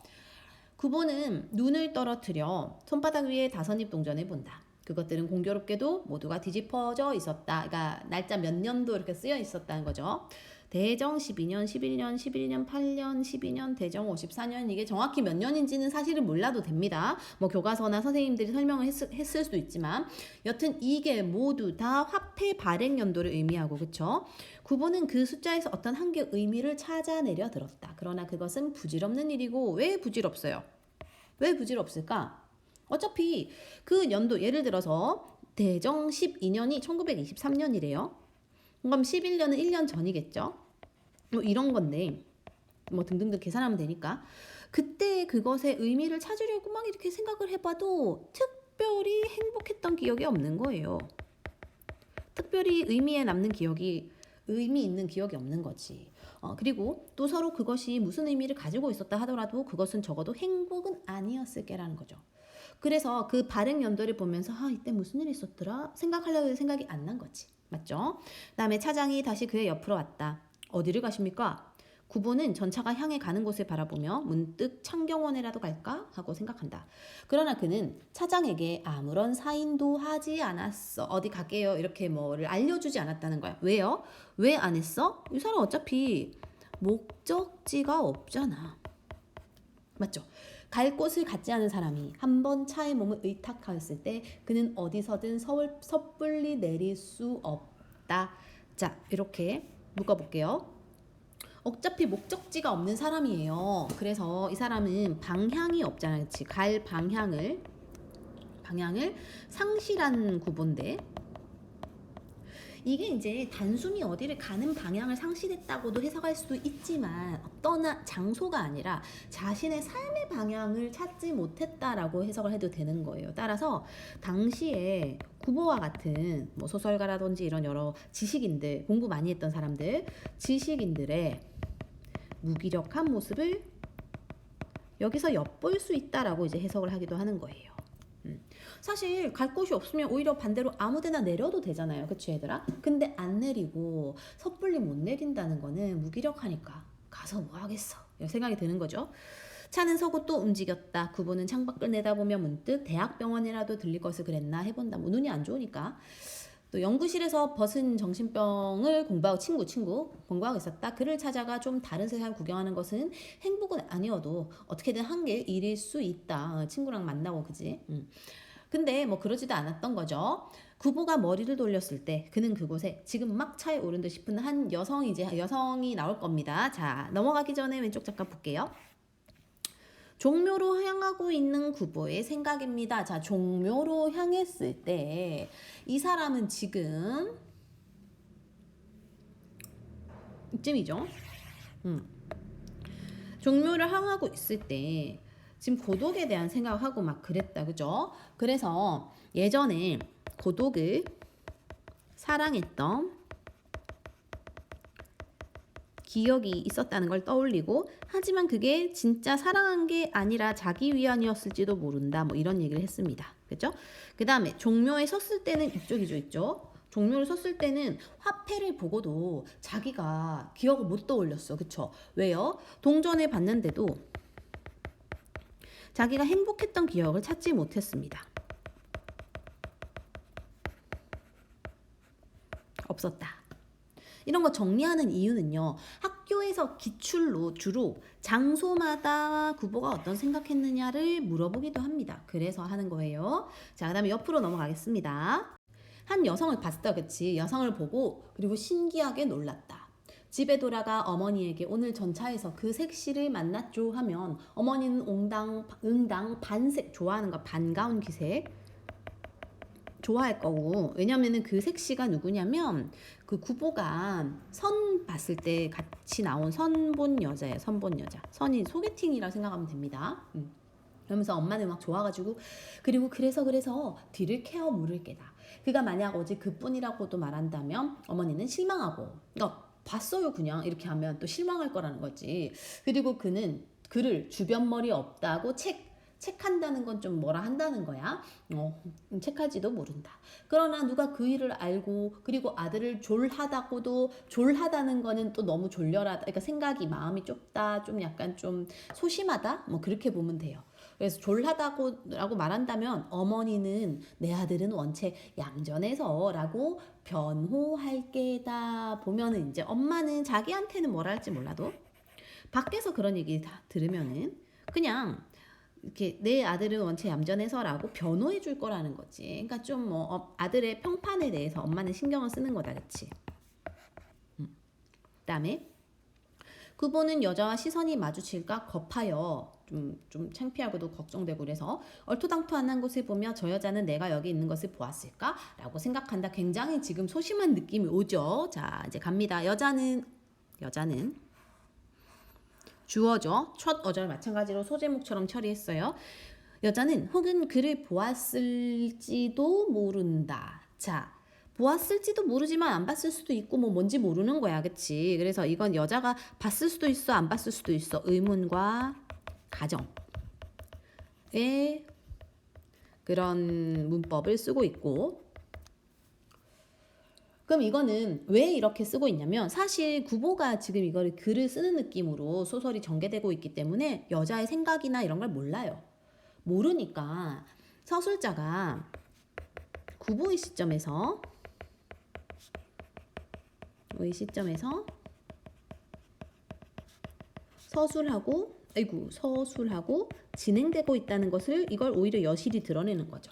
구보는 눈을 떨어뜨려 손바닥 위에 5잎 동전을 본다. 그것들은 공교롭게도 모두가 뒤집어져 있었다. 그러니까 날짜 몇 년도 이렇게 쓰여 있었다는 거죠. 대정 12년, 11년, 11년, 8년, 12년, 대정 54년. 이게 정확히 몇 년인지는 사실은 몰라도 됩니다. 뭐 교과서나 선생님들이 설명을 했을 수도 있지만 여튼 이게 모두 다 화폐 발행 연도를 의미하고 그쵸? 구보는 그 숫자에서 어떤 한 개의 의미를 찾아내려 들었다. 그러나 그것은 부질없는 일이고 왜 부질없어요? 왜 부질없을까? 어차피 그 연도 예를 들어서 대정 12년이 1923년이래요. 그럼 11년은 1년 전이겠죠. 뭐 이런 건데 뭐 등등등 계산하면 되니까 그때 그것의 의미를 찾으려고 막 이렇게 생각을 해봐도 특별히 행복했던 기억이 없는 거예요. 특별히 의미 있는 기억이 없는 거지. 그리고 또 서로 그것이 무슨 의미를 가지고 있었다 하더라도 그것은 적어도 행복은 아니었을 게라는 거죠. 그래서 그 발행 연도를 보면서 이때 무슨 일이 있었더라 생각하려고 생각이 안 난 거지. 맞죠? 그다음에 차장이 다시 그의 옆으로 왔다. 어디를 가십니까? 구보는 전차가 향해 가는 곳을 바라보며 문득 창경원에라도 갈까 하고 생각한다. 그러나 그는 차장에게 아무런 사인도 하지 않았어. 어디 갈게요 이렇게 뭐를 알려주지 않았다는 거야. 왜요? 왜 안 했어? 이 사람 어차피 목적지가 없잖아. 맞죠? 갈 곳을 갖지 않은 사람이 한번 차에 몸을 의탁하였을 때 그는 어디서든 섣불리 내릴 수 없다. 자, 이렇게 묶어볼게요. 어차피 목적지가 없는 사람이에요. 그래서 이 사람은 방향이 없잖아. 그치? 갈 방향을 상실한 구보인데 이게 이제 단순히 어디를 가는 방향을 상실했다고도 해석할 수도 있지만 어떤 장소가 아니라 자신의 삶의 방향을 찾지 못했다라고 해석을 해도 되는 거예요. 따라서 당시에 구보와 같은 뭐 소설가라든지 이런 여러 지식인들, 공부 많이 했던 사람들, 지식인들의 무기력한 모습을 여기서 엿볼 수 있다라고 이제 해석을 하기도 하는 거예요. 사실 갈 곳이 없으면 오히려 반대로 아무데나 내려도 되잖아요. 그치 얘들아? 근데 안 내리고 섣불리 못 내린다는 거는 무기력하니까 가서 뭐 하겠어 이런 생각이 드는 거죠. 차는 서고 또 움직였다. 구보는 창밖을 내다보며 문득 대학병원이라도 들릴 것을 그랬나 해본다. 뭐 눈이 안 좋으니까. 또 연구실에서 벗은 정신병을 공부하고 공부하고 있었다. 그를 찾아가 좀 다른 세상을 구경하는 것은 행복은 아니어도 어떻게든 한 개의 일일 수 있다. 친구랑 만나고 그지? 근데 뭐 그러지도 않았던 거죠. 구보가 머리를 돌렸을 때 그는 그곳에 지금 막 차에 오른 듯 싶은 한 여성이 나올 겁니다. 자, 넘어가기 전에 왼쪽 잠깐 볼게요. 종묘로 향하고 있는 구보의 생각입니다. 자, 종묘로 향했을 때 이 사람은 지금 이쯤이죠. 종묘를 향하고 있을 때 지금 고독에 대한 생각하고 막 그랬다. 그죠? 그래서 예전에 고독을 사랑했던 기억이 있었다는 걸 떠올리고, 하지만 그게 진짜 사랑한 게 아니라 자기 위안이었을지도 모른다. 뭐 이런 얘기를 했습니다. 그죠? 그 다음에 종묘에 섰을 때는 이쪽이죠. 있죠? 종묘를 섰을 때는 화폐를 보고도 자기가 기억을 못 떠올렸어. 그쵸? 왜요? 동전을 봤는데도 자기가 행복했던 기억을 찾지 못했습니다. 없었다. 이런 거 정리하는 이유는요. 학교에서 기출로 주로 장소마다 구보가 어떤 생각했느냐를 물어보기도 합니다. 그래서 하는 거예요. 자, 그 다음에 옆으로 넘어가겠습니다. 한 여성을 봤어. 그치? 여성을 보고 그리고 신기하게 놀랐다. 집에 돌아가 어머니에게 오늘 전차에서 그 색시를 만났죠 하면 어머니는 응당 반색, 좋아하는 거 반가운 기색 좋아할 거고, 왜냐면은 그 색시가 누구냐면 그 구보가 선 봤을 때 같이 나온 선본 여자예요. 선본 여자. 선이 소개팅이라 생각하면 됩니다. 그러면서 엄마는 막 좋아가지고, 그리고 그래서 뒤를 캐어 물을 게다. 그가 만약 어제 그뿐이라고도 말한다면 어머니는 실망하고, 봤어요 그냥 이렇게 하면 또 실망할 거라는 거지. 그리고 그는 그를 주변머리 없다고 책한다는 건 좀 뭐라 한다는 거야. 책할지도 모른다. 그러나 누가 그 일을 알고, 그리고 아들을 졸하다는 거는 또 너무 졸려라. 그러니까 생각이, 마음이 좁다, 좀 약간 좀 소심하다, 뭐 그렇게 보면 돼요. 그래서 졸하다고 말한다면 어머니는 내 아들은 원체 얌전해서라고 변호할 게다. 보면은 이제 엄마는 자기한테는 뭐라 할지 몰라도 밖에서 그런 얘기 다 들으면은 그냥 이렇게 내 아들은 원체 얌전해서라고 변호해 줄 거라는 거지. 그러니까 좀 뭐 아들의 평판에 대해서 엄마는 신경을 쓰는 거다. 그치? 그다음에 구보는 여자와 시선이 마주칠까 겁하여 좀 창피하고도 걱정되고, 그래서 얼토당토한 곳을 보며 저 여자는 내가 여기 있는 것을 보았을까? 라고 생각한다. 굉장히 지금 소심한 느낌이 오죠. 자, 이제 갑니다. 여자는 주어죠. 첫 어절 마찬가지로 소제목처럼 처리했어요. 여자는 혹은 그를 보았을지도 모른다. 자, 보았을지도 모르지만 안 봤을 수도 있고 뭐 뭔지 모르는 거야. 그치? 그래서 이건 여자가 봤을 수도 있어, 안 봤을 수도 있어. 의문과 가정의 그런 문법을 쓰고 있고, 그럼 이거는 왜 이렇게 쓰고 있냐면, 사실 구보가 지금 이거를 글을 쓰는 느낌으로 소설이 전개되고 있기 때문에 여자의 생각이나 이런 걸 몰라요. 모르니까 서술자가 구보의 시점에서 서술하고 진행되고 있다는 것을, 이걸 오히려 여실히 드러내는 거죠.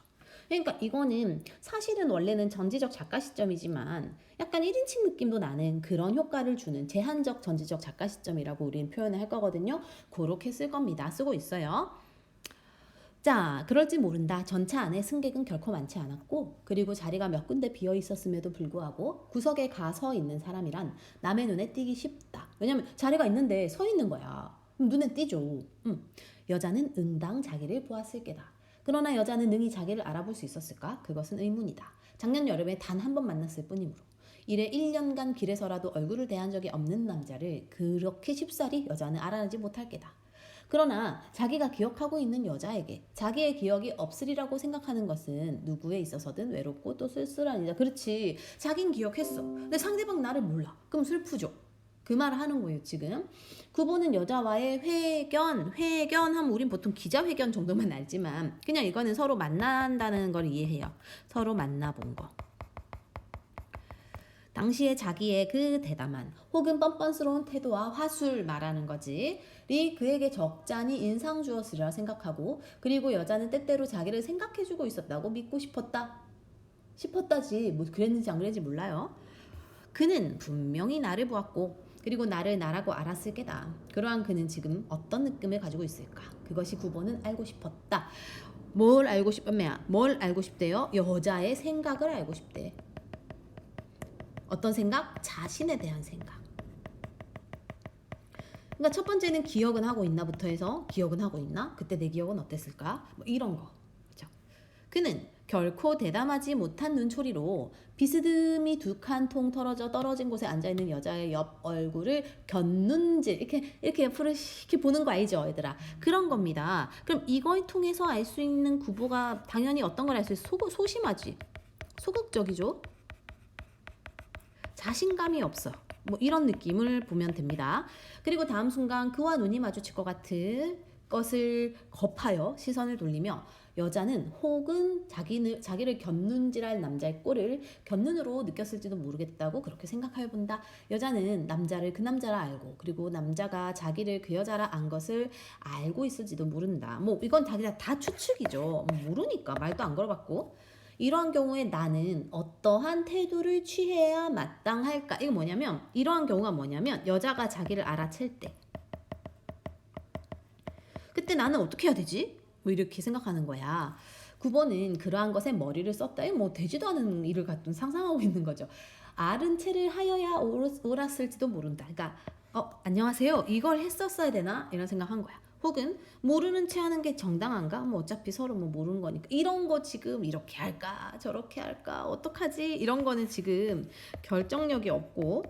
그러니까 이거는 사실은 원래는 전지적 작가 시점이지만 약간 1인칭 느낌도 나는 그런 효과를 주는 제한적 전지적 작가 시점이라고 우리는 표현을 할 거거든요. 그렇게 쓸 겁니다. 쓰고 있어요. 자, 그럴지 모른다. 전차 안에 승객은 결코 많지 않았고, 그리고 자리가 몇 군데 비어 있었음에도 불구하고 구석에 가 서 있는 사람이란 남의 눈에 띄기 쉽다. 왜냐면 자리가 있는데 서 있는 거야. 눈에 띄죠. 여자는 응당 자기를 보았을 게다. 그러나 여자는 능히 자기를 알아볼 수 있었을까? 그것은 의문이다. 작년 여름에 단 한 번 만났을 뿐이므로. 이래 1년간 길에서라도 얼굴을 대한 적이 없는 남자를 그렇게 쉽사리 여자는 알아내지 못할 게다. 그러나 자기가 기억하고 있는 여자에게 자기의 기억이 없으리라고 생각하는 것은 누구에 있어서든 외롭고 또 쓸쓸한 일이다. 그렇지. 자긴 기억했어. 근데 상대방 나를 몰라. 그럼 슬프죠. 그 말을 하는 거예요, 지금. 구보는 여자와의 회견하면 우린 보통 기자회견 정도만 알지만 그냥 이거는 서로 만난다는 걸 이해해요. 서로 만나본 거. 당시에 자기의 그 대담한 혹은 뻔뻔스러운 태도와 화술 말하는 거지 리 그에게 적잖이 인상 주었으리라 생각하고, 그리고 여자는 때때로 자기를 생각해주고 있었다고 믿고 싶었다지 뭐 그랬는지 안 그랬는지 몰라요. 그는 분명히 나를 보았고 그리고 나를 나라고 알았을 게다. 그러한 그는 지금 어떤 느낌을 가지고 있을까? 그것이 9번은 알고 싶었다. 뭘 알고 싶었냐? 뭘 알고 싶대요? 여자의 생각을 알고 싶대. 어떤 생각? 자신에 대한 생각. 그러니까 첫 번째는 기억은 하고 있나부터 해서 기억은 하고 있나? 그때 내 기억은 어땠을까? 뭐 이런 거. 그렇죠? 그는 결코 대담하지 못한 눈초리로 비스듬히 두 칸 통 떨어진 곳에 앉아있는 여자의 옆 얼굴을 곁눈질 이렇게 옆으로 이렇게 보는 거 알죠, 얘들아? 그런 겁니다. 그럼 이걸 통해서 알 수 있는 구보가 당연히 어떤 걸 알 수 있어? 소심하지, 소극적이죠. 자신감이 없어. 뭐 이런 느낌을 보면 됩니다. 그리고 다음 순간 그와 눈이 마주칠 것 같은 것을 겁하여 시선을 돌리며 여자는 혹은 자기를 곁눈질할 남자의 꼴을 곁눈으로 느꼈을지도 모르겠다고 그렇게 생각하여 본다. 여자는 남자를 그 남자라 알고 그리고 남자가 자기를 그 여자라 안 것을 알고 있을지도 모른다. 뭐 이건 다 추측이죠. 모르니까 말도 안 걸어봤고. 이러한 경우에 나는 어떠한 태도를 취해야 마땅할까? 이거 뭐냐면 이러한 경우가 뭐냐면 여자가 자기를 알아챌 때 그때 나는 어떻게 해야 되지? 뭐 이렇게 생각하는 거야. 9번은 그러한 것에 머리를 썼다. 뭐 되지도 않은 일을 갖둔 상상하고 있는 거죠. 아른 채를 하여야 옳았을지도 모른다. 그러니까 안녕하세요. 이걸 했었어야 되나? 이런 생각한 거야. 혹은 모르는 채 하는 게 정당한가? 뭐 어차피 서로 뭐 모르는 거니까 이런 거 지금 이렇게 할까? 저렇게 할까? 어떡하지? 이런 거는 지금 결정력이 없고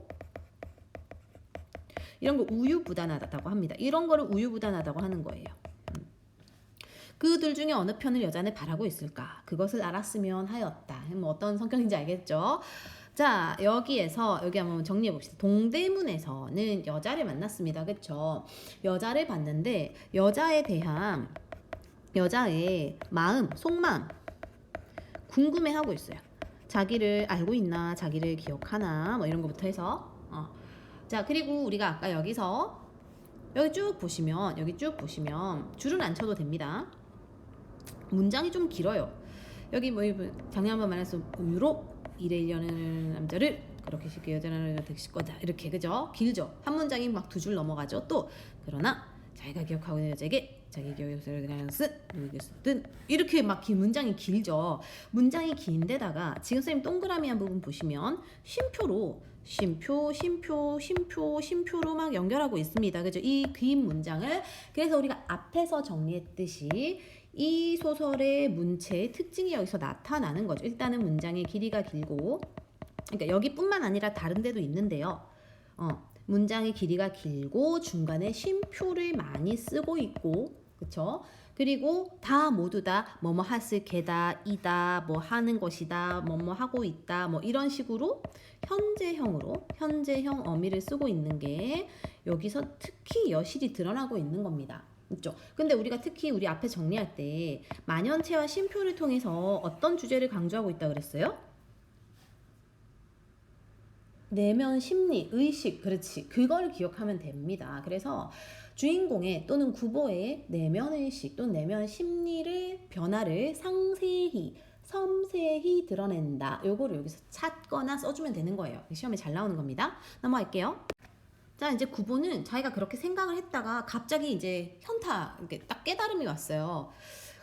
이런 거 우유부단하다고 합니다. 이런 거를 우유부단하다고 하는 거예요. 그들 중에 어느 편을 여자는 바라고 있을까? 그것을 알았으면 하였다. 뭐 어떤 성격인지 알겠죠? 자, 여기 한번 정리해 봅시다. 동대문에서는 여자를 만났습니다. 그쵸? 여자를 봤는데 여자에 대한 여자의 마음, 속마음 궁금해하고 있어요. 자기를 알고 있나? 자기를 기억하나? 뭐 이런 것부터 해서 자, 그리고 우리가 아까 여기 쭉 보시면 줄은 안 쳐도 됩니다. 문장이 좀 길어요. 여기 뭐 작년 한번 말했어. 유로 이래려는 남자를 그렇게 쉽게 여자는 택시 거다. 이렇게 그죠? 길죠? 한 문장이 막 두 줄 넘어가죠. 또 그러나 자기가 기억하고 있는 여자에게 자기 기억을 누구겠든 이렇게 막 긴 문장이 길죠. 문장이 긴데다가 지금 선생님 동그라미 한 부분 보시면 쉼표로 막 연결하고 있습니다. 그죠? 이 긴 문장을 그래서 우리가 앞에서 정리했듯이 이 소설의 문체의 특징이 여기서 나타나는 거죠. 일단은 문장의 길이가 길고 그러니까 여기뿐만 아니라 다른 데도 있는데요. 문장의 길이가 길고 중간에 쉼표를 많이 쓰고 있고 그쵸? 그리고 모두 다 뭐뭐 했을 게다 이다 뭐 하는 것이다 뭐뭐 하고 있다 뭐 이런 식으로 현재형 어미를 쓰고 있는 게 여기서 특히 여실히 드러나고 있는 겁니다. 그렇죠? 근데 우리가 특히 우리 앞에 정리할 때 만연체와 쉼표를 통해서 어떤 주제를 강조하고 있다 그랬어요? 내면 심리, 의식, 그렇지. 그걸 기억하면 됩니다. 그래서 주인공의 또는 구보의 내면 의식 또는 내면 심리를 변화를 섬세히 드러낸다. 요거를 여기서 찾거나 써주면 되는 거예요. 시험에 잘 나오는 겁니다. 넘어갈게요. 자, 이제 구보는 자기가 그렇게 생각을 했다가 갑자기 이제 이렇게 딱 깨달음이 왔어요.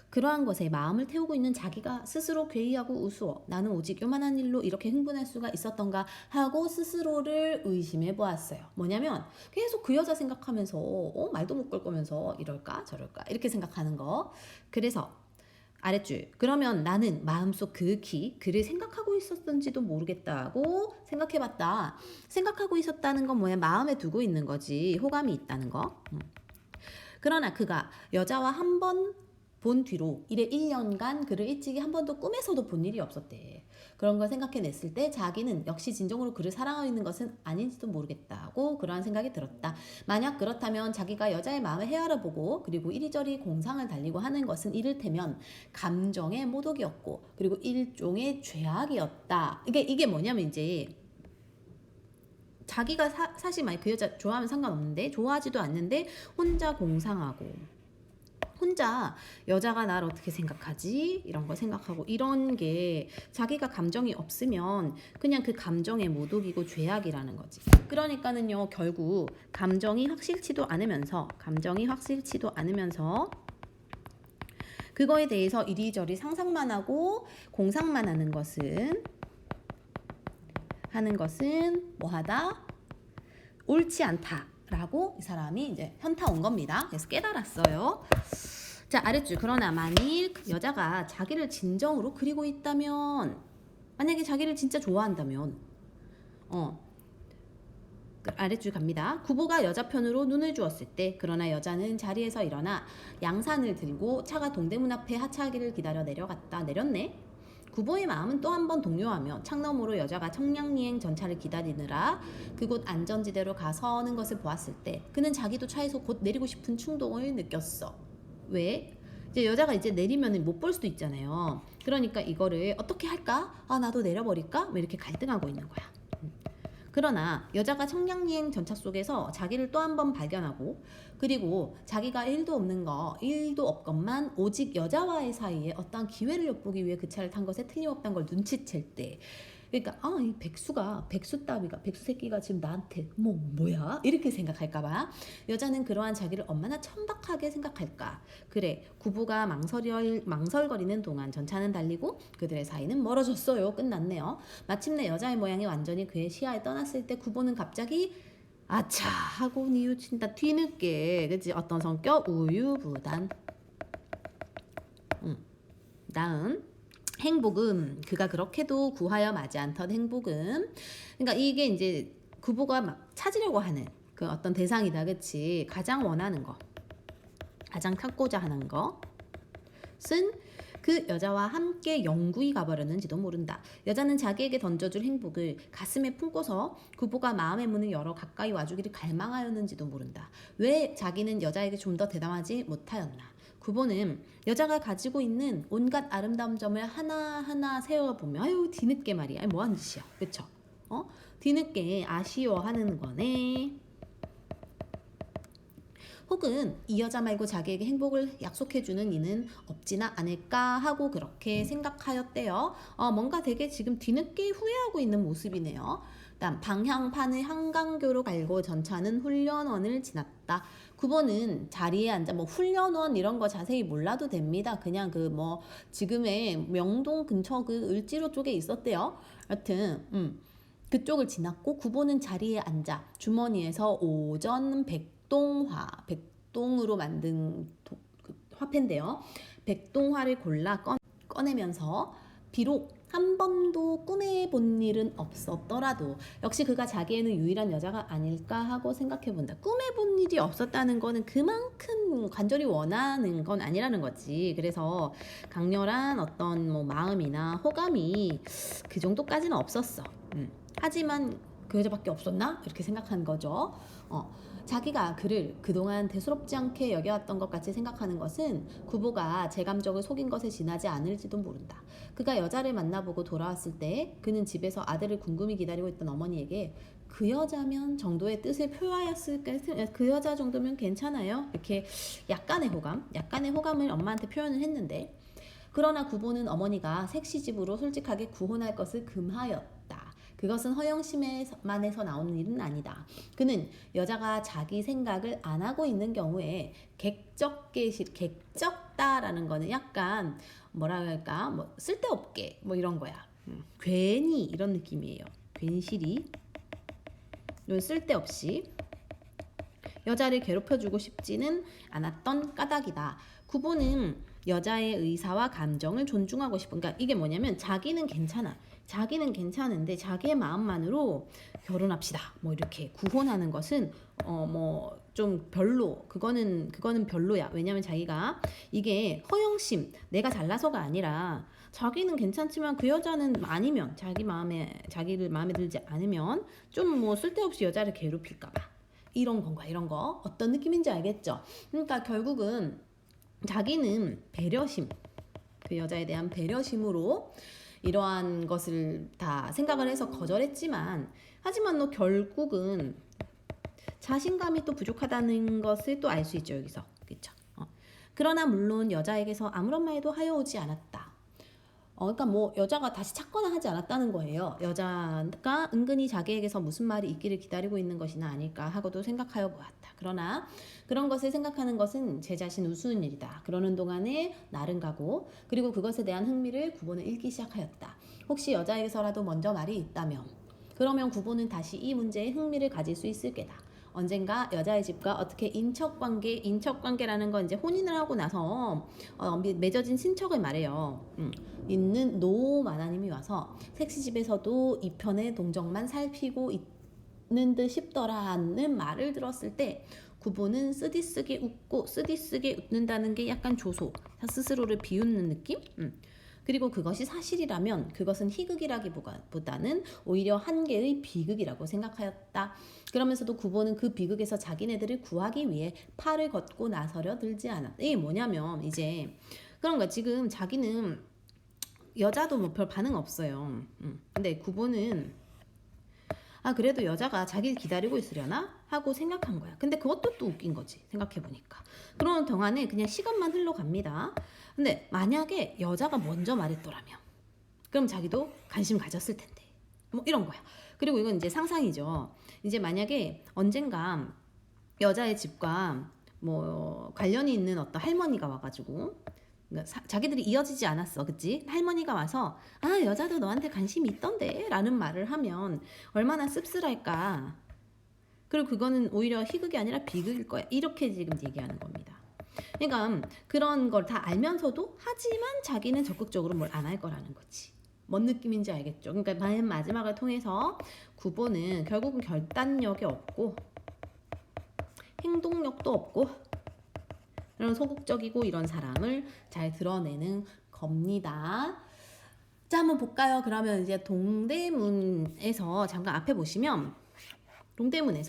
그러한 것에 마음을 태우고 있는 자기가 스스로 괴이하고 우스워 나는 오직 요만한 일로 이렇게 흥분할 수가 있었던가 하고 스스로를 의심해 보았어요. 뭐냐면 계속 그 여자 생각하면서 말도 못 걸 거면서 이럴까 저럴까 이렇게 생각하는 거. 그래서 아랫줄 그러면 나는 마음속 그를 생각하고 있었던지도 모르겠다고 생각해봤다. 생각하고 있었다는 건 뭐야? 마음에 두고 있는 거지. 호감이 있다는 거. 그러나 그가 여자와 한 번 본 뒤로 이래 1년간 그를 일찍이 한 번도 꿈에서도 본 일이 없었대. 그런 걸 생각해냈을 때 자기는 역시 진정으로 그를 사랑하고 있는 것은 아닌지도 모르겠다고 그러한 생각이 들었다. 만약 그렇다면 자기가 여자의 마음을 헤아려보고 그리고 이리저리 공상을 달리고 하는 것은 이를테면 감정의 모독이었고 그리고 일종의 죄악이었다. 이게 뭐냐면 이제 자기가 사실 만약 그 여자 좋아하면 상관없는데 좋아하지도 않는데 혼자 공상하고 혼자 여자가 날 어떻게 생각하지? 이런 거 생각하고 이런 게 자기가 감정이 없으면 그냥 그 감정에 못 우기고 죄악이라는 거지. 그러니까는요, 결국 감정이 확실치도 않으면서 그거에 대해서 이리저리 상상만 하고 공상만 하는 것은 뭐하다? 옳지 않다라고 이 사람이 이제 현타 온 겁니다. 그래서 깨달았어요. 자, 아랫줄. 그러나 만일 그 여자가 자기를 진정으로 그리고 있다면, 만약에 자기를 진짜 좋아한다면, 그 아랫줄 갑니다. 구보가 여자 편으로 눈을 주었을 때, 그러나 여자는 자리에서 일어나 양산을 들고 차가 동대문 앞에 하차하기를 기다려 내렸네. 구보의 마음은 또 한 번 동요하며 창너머로 여자가 청량리행 전차를 기다리느라 그곳 안전지대로 가서는 것을 보았을 때 그는 자기도 차에서 곧 내리고 싶은 충동을 느꼈어. 왜? 이제 여자가 이제 내리면 못 볼 수도 있잖아요. 그러니까 이거를 어떻게 할까? 아, 나도 내려버릴까? 뭐 이렇게 갈등하고 있는 거야. 그러나 여자가 청량리행 전차 속에서 자기를 또 한 번 발견하고 그리고 자기가 일도 없건만 오직 여자와의 사이에 어떤 기회를 엿보기 위해 그 차를 탄 것에 틀림없다는 걸 눈치챌 때, 그러니까 이 백수 새끼가 지금 나한테 뭐야 이렇게 생각할까봐 여자는 그러한 자기를 얼마나 천박하게 생각할까. 그래, 구부가 망설거리는 동안 전차는 달리고 그들의 사이는 멀어졌어요. 끝났네요. 마침내 여자의 모양이 완전히 그의 시야에 떠났을 때 구보는 갑자기 아차 하고 뉘우친다. 뒤늦게, 그치? 어떤 성격? 우유부단. 다음 행복음. 그가 그렇게도 구하여 마지 않던 행복음. 그러니까 이게 이제 구보가 막 찾으려고 하는 그 어떤 대상이다. 그치? 가장 원하는 거, 가장 찾고자 하는 것은 그 여자와 함께 영구히 가버렸는지도 모른다. 여자는 자기에게 던져줄 행복을 가슴에 품고서 구보가 마음의 문을 열어 가까이 와주기를 갈망하였는지도 모른다. 왜 자기는 여자에게 좀 더 대담하지 못하였나. 구보는 여자가 가지고 있는 온갖 아름다운 점을 하나하나 세어보며 아유 뒤늦게 말이야. 뭐하는 짓이야. 그쵸? 뒤늦게 아쉬워하는 거네. 혹은 이 여자 말고 자기에게 행복을 약속해주는 이는 없지나 않을까 하고 그렇게 생각하였대요. 뭔가 되게 지금 뒤늦게 후회하고 있는 모습이네요. 다음 방향판을 한강교로 갈고 전차는 훈련원을 지났다. 구보는 자리에 앉아 훈련원 이런 거 자세히 몰라도 됩니다. 그냥 지금의 명동 근처 그 을지로 쪽에 있었대요. 여튼 그쪽을 지났고 구보는 자리에 앉아 주머니에서 오전 백동으로 만든 화폐인데요. 백동화를 골라 꺼내면서 비록 한 번도 꿈에 본 일은 없었더라도 역시 그가 자기에는 유일한 여자가 아닐까 하고 생각해본다. 꿈에 본 일이 없었다는 거는 그만큼 간절히 원하는 건 아니라는 거지. 그래서 강렬한 어떤 마음이나 호감이 그 정도까지는 없었어. 하지만 그 여자밖에 없었나? 이렇게 생각한 거죠. 자기가 그를 그동안 대수롭지 않게 여겨왔던 것 같이 생각하는 것은 구보가 제 감정을 속인 것에 지나지 않을지도 모른다. 그가 여자를 만나보고 돌아왔을 때 그는 집에서 아들을 궁금히 기다리고 있던 어머니에게 그 여자면 정도의 뜻을 표하였을까? 그 여자 정도면 괜찮아요. 이렇게 약간의 호감을 엄마한테 표현을 했는데, 그러나 구보는 어머니가 색시집으로 솔직하게 구혼할 것을 금하였다. 그것은 허영심에만에서 나오는 일은 아니다. 그는 여자가 자기 생각을 안 하고 있는 경우에 객적다라는 거는 약간 쓸데없게 이런 거야. 괜히 이런 느낌이에요. 괜시리. 이건 쓸데없이 여자를 괴롭혀주고 싶지는 않았던 까닭이다. 구보는 여자의 의사와 감정을 존중하고 싶은, 그러니까 이게 뭐냐면 자기는 괜찮은데 자기의 마음만으로 결혼합시다 이렇게 구혼하는 것은 좀 별로, 그거는 별로야. 왜냐면 자기가 이게 허영심, 내가 잘나서가 아니라 자기는 괜찮지만 그 여자는 아니면 자기를 마음에 들지 않으면 좀 쓸데없이 여자를 괴롭힐까봐 이런 거 어떤 느낌인지 알겠죠? 그러니까 결국은 자기는 배려심, 그 여자에 대한 배려심으로 이러한 것을 다 생각을 해서 거절했지만, 하지만 결국은 자신감이 또 부족하다는 것을 또 알 수 있죠, 여기서. 그쵸? 그러나 물론 여자에게서 아무런 말도 하여오지 않았다. 그러니까 뭐 여자가 다시 찾거나 하지 않았다는 거예요. 여자가 은근히 자기에게서 무슨 말이 있기를 기다리고 있는 것이나 아닐까 하고도 생각하여 보았다. 그러나 그런 것을 생각하는 것은 제 자신 우스운 일이다. 그러는 동안에 날은 가고 그리고 그것에 대한 흥미를 구보는 잃기 시작하였다. 혹시 여자에게서라도 먼저 말이 있다면 그러면 구보는 다시 이 문제에 흥미를 가질 수 있을 게다. 언젠가 여자의 집과 어떻게 인척관계라는 건 이제 혼인을 하고 나서 맺어진 친척을 말해요. 있는 노 마나님이 와서 색시집에서도 이 편의 동정만 살피고 있는 듯 싶더라는 말을 들었을 때 구보는 쓰디쓰게 웃고 쓰디쓰게 웃는다는 게 약간 조소, 스스로를 비웃는 느낌? 그리고 그것이 사실이라면 그것은 희극이라기보다는 오히려 한계의 비극이라고 생각하였다. 그러면서도 구보는 그 비극에서 자기네들을 구하기 위해 팔을 걷고 나서려 들지 않았다. 이게 뭐냐면 이제 그런 거야. 지금 자기는 여자도 뭐 별 반응 없어요. 근데 구보는 그래도 여자가 자기를 기다리고 있으려나? 하고 생각한 거야. 근데 그것도 또 웃긴 거지. 생각해보니까. 그런 동안에 그냥 시간만 흘러갑니다. 근데 만약에 여자가 먼저 말했더라면 그럼 자기도 관심 가졌을 텐데. 뭐 이런 거야. 그리고 이건 이제 상상이죠. 이제 만약에 언젠가 여자의 집과 뭐 관련이 있는 어떤 할머니가 와가지고 자기들이 이어지지 않았어. 그치? 할머니가 와서 여자도 너한테 관심이 있던데 라는 말을 하면 얼마나 씁쓸할까. 그리고 그거는 오히려 희극이 아니라 비극일 거야. 이렇게 지금 얘기하는 겁니다. 그러니까 그런 걸 다 알면서도 하지만 자기는 적극적으로 뭘 안 할 거라는 거지. 뭔 느낌인지 알겠죠? 그러니까 맨 마지막을 통해서 구보는 결국은 결단력이 없고 행동력도 없고 이런 소극적이고 이런 사람을 잘 드러내는 겁니다. 자, 한번 볼까요? 그러면 이제 동대문에서 잠깐 앞에 보시면 동대문에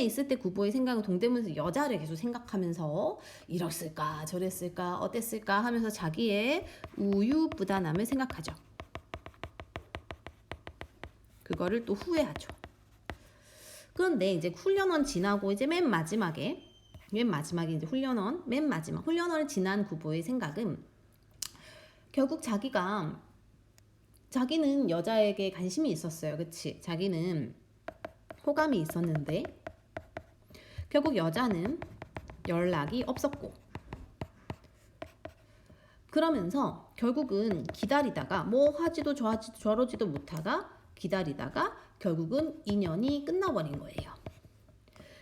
있을 때 구보의 생각은 동대문에서 여자를 계속 생각하면서 이랬을까 저랬을까 어땠을까 하면서 자기의 우유부단함을 생각하죠. 그거를 또 후회하죠. 그런데 이제 훈련원 지나고 이제 맨 마지막에 이제 훈련원을 지난 구보의 생각은 결국 자기는 여자에게 관심이 있었어요. 그치? 자기는 호감이 있었는데 결국 여자는 연락이 없었고 그러면서 결국은 기다리다가 뭐 하지도 저러지도 못하가 기다리다가 결국은 인연이 끝나버린 거예요.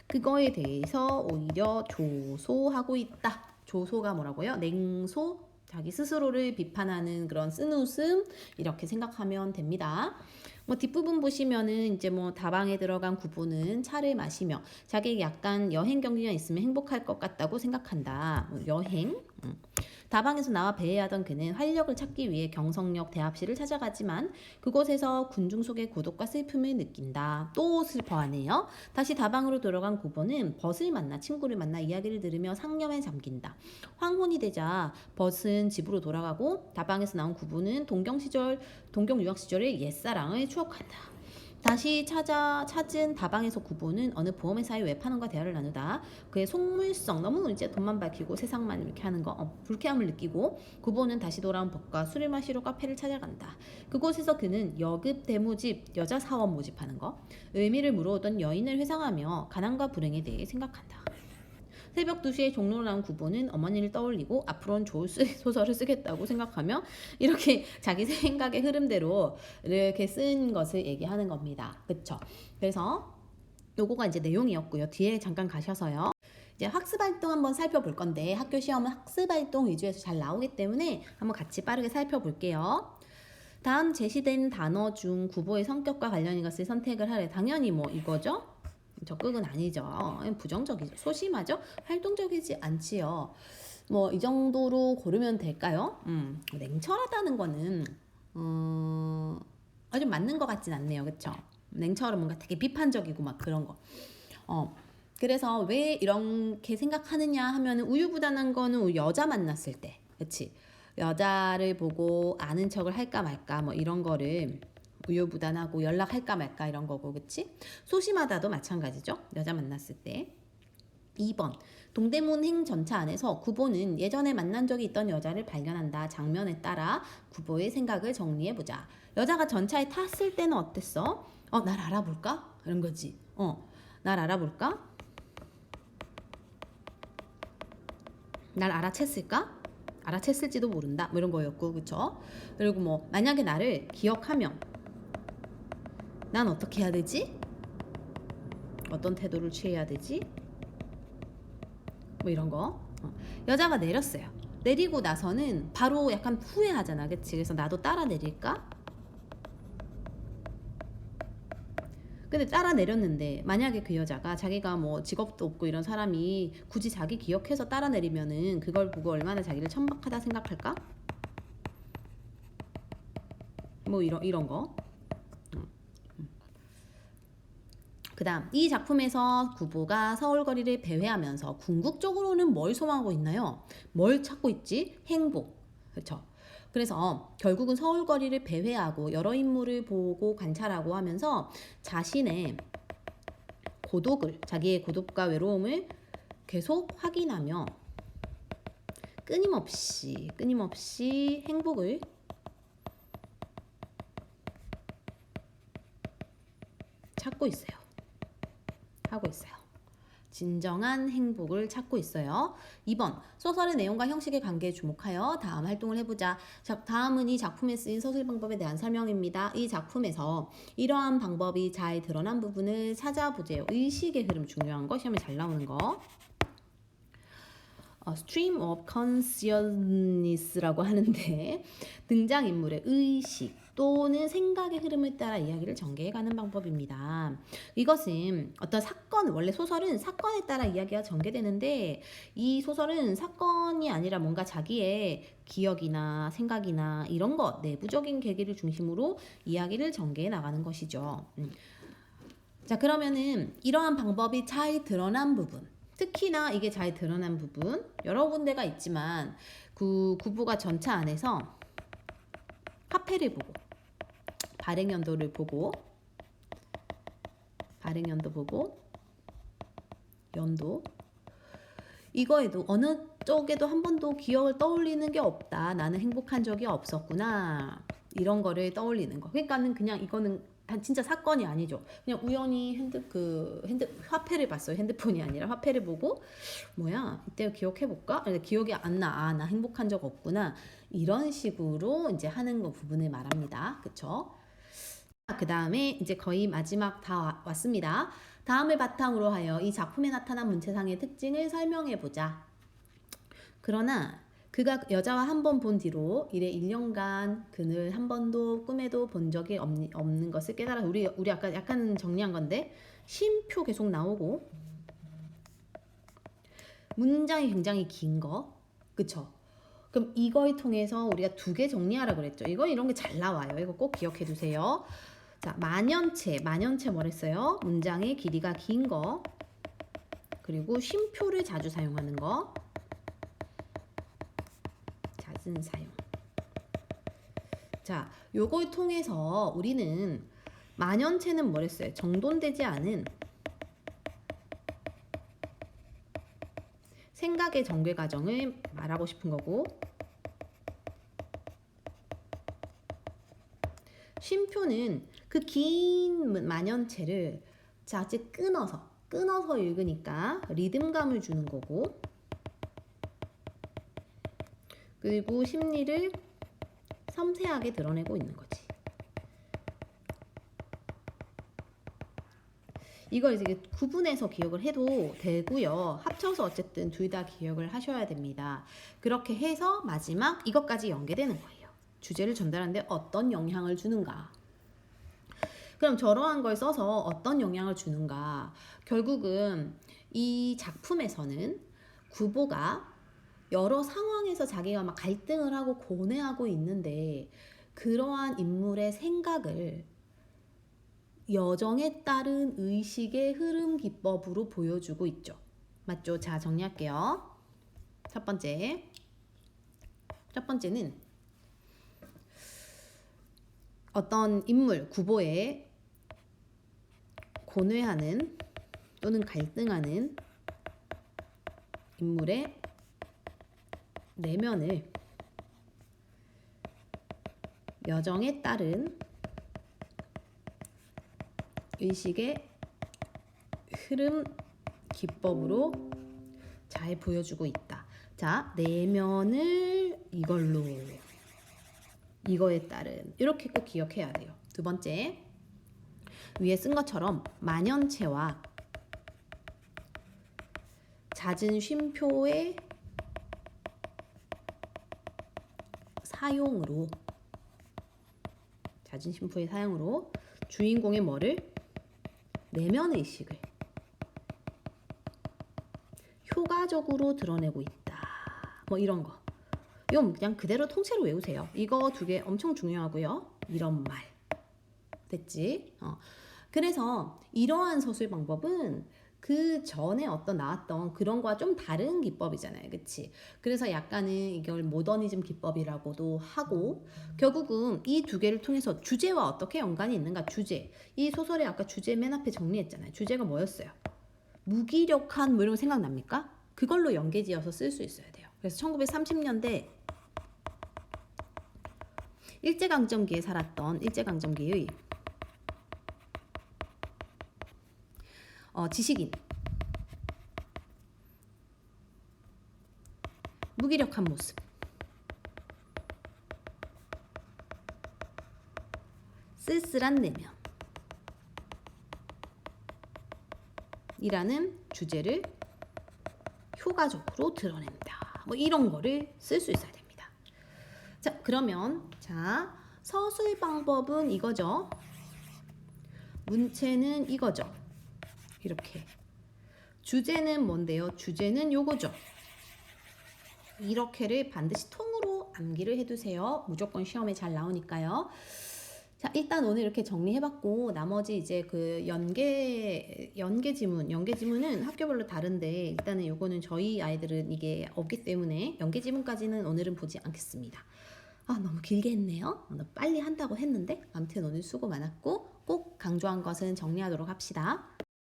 그거에 대해서 오히려 조소하고 있다. 조소가 뭐라고요? 냉소, 자기 스스로를 비판하는 그런 쓴웃음 이렇게 생각하면 됩니다. 뭐 뒷부분 보시면은 이제 뭐 다방에 들어간 구보는 차를 마시며 자기 약간 여행 경비가 있으면 행복할 것 같다고 생각한다. 뭐 여행. 다방에서 나와 배회하던 그는 활력을 찾기 위해 경성역 대합실을 찾아가지만 그곳에서 군중 속의 고독과 슬픔을 느낀다. 또 슬퍼하네요. 다시 다방으로 들어간 구보는 벗을 친구를 만나 이야기를 들으며 상념에 잠긴다. 황혼이 되자 벗은 집으로 돌아가고 다방에서 나온 구보는 동경 유학 시절의 옛사랑을 추억한다. 다시 찾은 다방에서 구보는 어느 보험회사의 외판원과 대화를 나누다 그의 속물성, 너무 이제 돈만 밝히고 세상만 이렇게 하는 거 불쾌함을 느끼고 구보는 다시 돌아온 법과 술을 마시러 카페를 찾아간다. 그곳에서 그는 여급 대모집, 여자 사원 모집하는 거, 의미를 물어오던 여인을 회상하며 가난과 불행에 대해 생각한다. 새벽 2시에 종로로 나온 구보는 어머니를 떠올리고 앞으로는 좋을 소설을 쓰겠다고 생각하며 이렇게 자기 생각의 흐름대로 이렇게 쓴 것을 얘기하는 겁니다. 그쵸? 그래서 요거가 이제 내용이었고요. 뒤에 잠깐 가셔서요. 이제 학습활동 한번 살펴볼 건데 학교 시험은 학습활동 위주에서 잘 나오기 때문에 한번 같이 빠르게 살펴볼게요. 다음 제시된 단어 중 구보의 성격과 관련인 것을 선택을 하래. 당연히 뭐 이거죠? 적극은 아니죠. 부정적이죠. 소심하죠? 활동적이지 않지요. 뭐 이 정도로 고르면 될까요? 냉철하다는 거는 아주 맞는 것 같진 않네요. 그쵸? 냉철은 뭔가 되게 비판적이고 막 그런 거. 그래서 왜 이렇게 생각하느냐 하면은 우유부단한 거는 여자 만났을 때. 그치? 여자를 보고 아는 척을 할까 말까 뭐 이런 거를 우유부단하고 연락할까 말까 이런 거고, 그치? 소심하다도 마찬가지죠. 여자 만났을 때. 2번. 동대문 행전차 안에서 구보는 예전에 만난 적이 있던 여자를 발견한다. 장면에 따라 구보의 생각을 정리해보자. 여자가 전차에 탔을 때는 어땠어? 날 알아볼까? 이런 거지. 날 알아볼까? 날 알아챘을까? 알아챘을지도 모른다. 뭐 이런 거였고, 그쵸? 그리고 뭐, 만약에 나를 기억하면 난 어떻게 해야 되지? 어떤 태도를 취해야 되지? 뭐 이런 거. 여자가 내렸어요. 내리고 나서는 바로 약간 후회하잖아. 그치? 그래서 나도 따라 내릴까? 근데 따라 내렸는데 만약에 그 여자가 자기가 뭐 직업도 없고 이런 사람이 굳이 자기 기억해서 따라 내리면은 그걸 보고 얼마나 자기를 천박하다 생각할까? 뭐 이런 거. 그 다음 이 작품에서 구보가 서울거리를 배회하면서 궁극적으로는 뭘 소망하고 있나요? 뭘 찾고 있지? 행복. 그렇죠? 그래서 결국은 서울거리를 배회하고 여러 인물을 보고 관찰하고 하면서 자신의 자기의 고독과 외로움을 계속 확인하며 끊임없이 행복을 찾고 있어요. 하고 있어요. 진정한 행복을 찾고 있어요. 2번. 소설의 내용과 형식의 관계에 주목하여 다음 활동을 해보자. 다음은 이 작품에 쓰인 서술 방법에 대한 설명입니다. 이 작품에서 이러한 방법이 잘 드러난 부분을 찾아보세요. 의식의 흐름 중요한 거. 시험에 잘 나오는 거. stream of consciousness라고 하는데 등장인물의 의식 또는 생각의 흐름을 따라 이야기를 전개해가는 방법입니다. 이것은 어떤 원래 소설은 사건에 따라 이야기가 전개되는데 이 소설은 사건이 아니라 뭔가 자기의 기억이나 생각이나 이런 것, 내부적인 계기를 중심으로 이야기를 전개해 나가는 것이죠. 자, 그러면은 이러한 방법이 잘 드러난 부분, 특히나 이게 잘 드러난 부분 여러 군데가 있지만 구보가 전차 안에서 화폐를 보고 발행연도를 보고 연도 이거에도 어느 쪽에도 한 번도 기억을 떠올리는 게 없다. 나는 행복한 적이 없었구나. 이런 거를 떠올리는 거. 그러니까는 그냥 이거는 진짜 사건이 아니죠. 그냥 우연히 화폐를 봤어요. 핸드폰이 아니라 화폐를 보고 뭐야 이때 기억해볼까? 기억이 안 나. 나 행복한 적 없구나. 이런 식으로 이제 하는 거 부분을 말합니다. 그쵸? 그 다음에 이제 거의 마지막 다 왔습니다. 다음을 바탕으로 하여 이 작품에 나타난 문체상의 특징을 설명해보자. 그러나 그가 여자와 한 번 본 뒤로 이래 1년간 그를 한 번도 꿈에도 본 적이 없는 것을 깨달아. 우리 아까 약간 정리한 건데 쉼표 계속 나오고 문장이 굉장히 긴 거. 그쵸? 그럼 이걸 통해서 우리가 2개 정리하라 그랬죠. 이런 게 잘 나와요. 이거 꼭 기억해 두세요. 자, 만연체 뭐랬어요? 문장의 길이가 긴 거. 그리고 쉼표를 자주 사용하는 거. 잦은 사용. 자, 요걸 통해서 우리는 만연체는 뭐랬어요? 정돈되지 않은 생각의 전개 과정을 말하고 싶은 거고, 쉼표는 그 긴 만연체를 자칫 끊어서 읽으니까 리듬감을 주는 거고, 그리고 심리를 섬세하게 드러내고 있는 거지. 이걸 이제 구분해서 기억을 해도 되고요. 합쳐서 어쨌든 둘 다 기억을 하셔야 됩니다. 그렇게 해서 마지막 이것까지 연계되는 거예요. 주제를 전달하는데 어떤 영향을 주는가. 그럼 저러한 걸 써서 어떤 영향을 주는가. 결국은 이 작품에서는 구보가 여러 상황에서 자기가 막 갈등을 하고 고뇌하고 있는데 그러한 인물의 생각을 여정에 따른 의식의 흐름 기법으로 보여주고 있죠. 맞죠? 자, 정리할게요. 첫 번째는 어떤 인물, 구보에 고뇌하는 또는 갈등하는 인물의 내면을 여정에 따른 의식의 흐름 기법으로 잘 보여주고 있다. 자, 내면을 이걸로, 이거에 따른, 이렇게 꼭 기억해야 돼요. 두 번째, 위에 쓴 것처럼 만연체와 잦은 쉼표의 사용으로, 잦은 쉼표의 사용으로 주인공의 뭐를? 내면의식을 효과적으로 드러내고 있다. 뭐 이런 거. 이건 그냥 그대로 통째로 외우세요. 이거 두 개 엄청 중요하고요. 이런 말. 됐지? 그래서 이러한 서술 방법은 그 전에 어떤 나왔던 그런 거와 좀 다른 기법이잖아요. 그치? 그래서 약간은 이걸 모더니즘 기법이라고도 하고, 결국은 이 두 개를 통해서 주제와 어떻게 연관이 있는가? 주제. 이 소설의 아까 주제 맨 앞에 정리했잖아요. 주제가 뭐였어요? 무기력한 뭐 이런 거 생각납니까? 그걸로 연계지어서 쓸 수 있어야 돼요. 그래서 1930년대 일제강점기에 살았던 일제강점기의 지식인, 무기력한 모습, 쓸쓸한 내면 이라는 주제를 효과적으로 드러낸다. 뭐 이런 거를 쓸 수 있어야 됩니다. 자, 그러면 자, 서술 방법은 이거죠. 문체는 이거죠. 이렇게. 주제는 뭔데요? 주제는 요거죠. 이렇게를 반드시 통으로 암기를 해두세요. 무조건 시험에 잘 나오니까요. 자, 일단 오늘 이렇게 정리해봤고, 나머지 이제 그 연계 지문은 학교별로 다른데, 일단은 요거는 저희 아이들은 이게 없기 때문에 연계 지문까지는 오늘은 보지 않겠습니다. 너무 길게 했네요. 빨리 한다고 했는데, 아무튼 오늘 수고 많았고, 꼭 강조한 것은 정리하도록 합시다.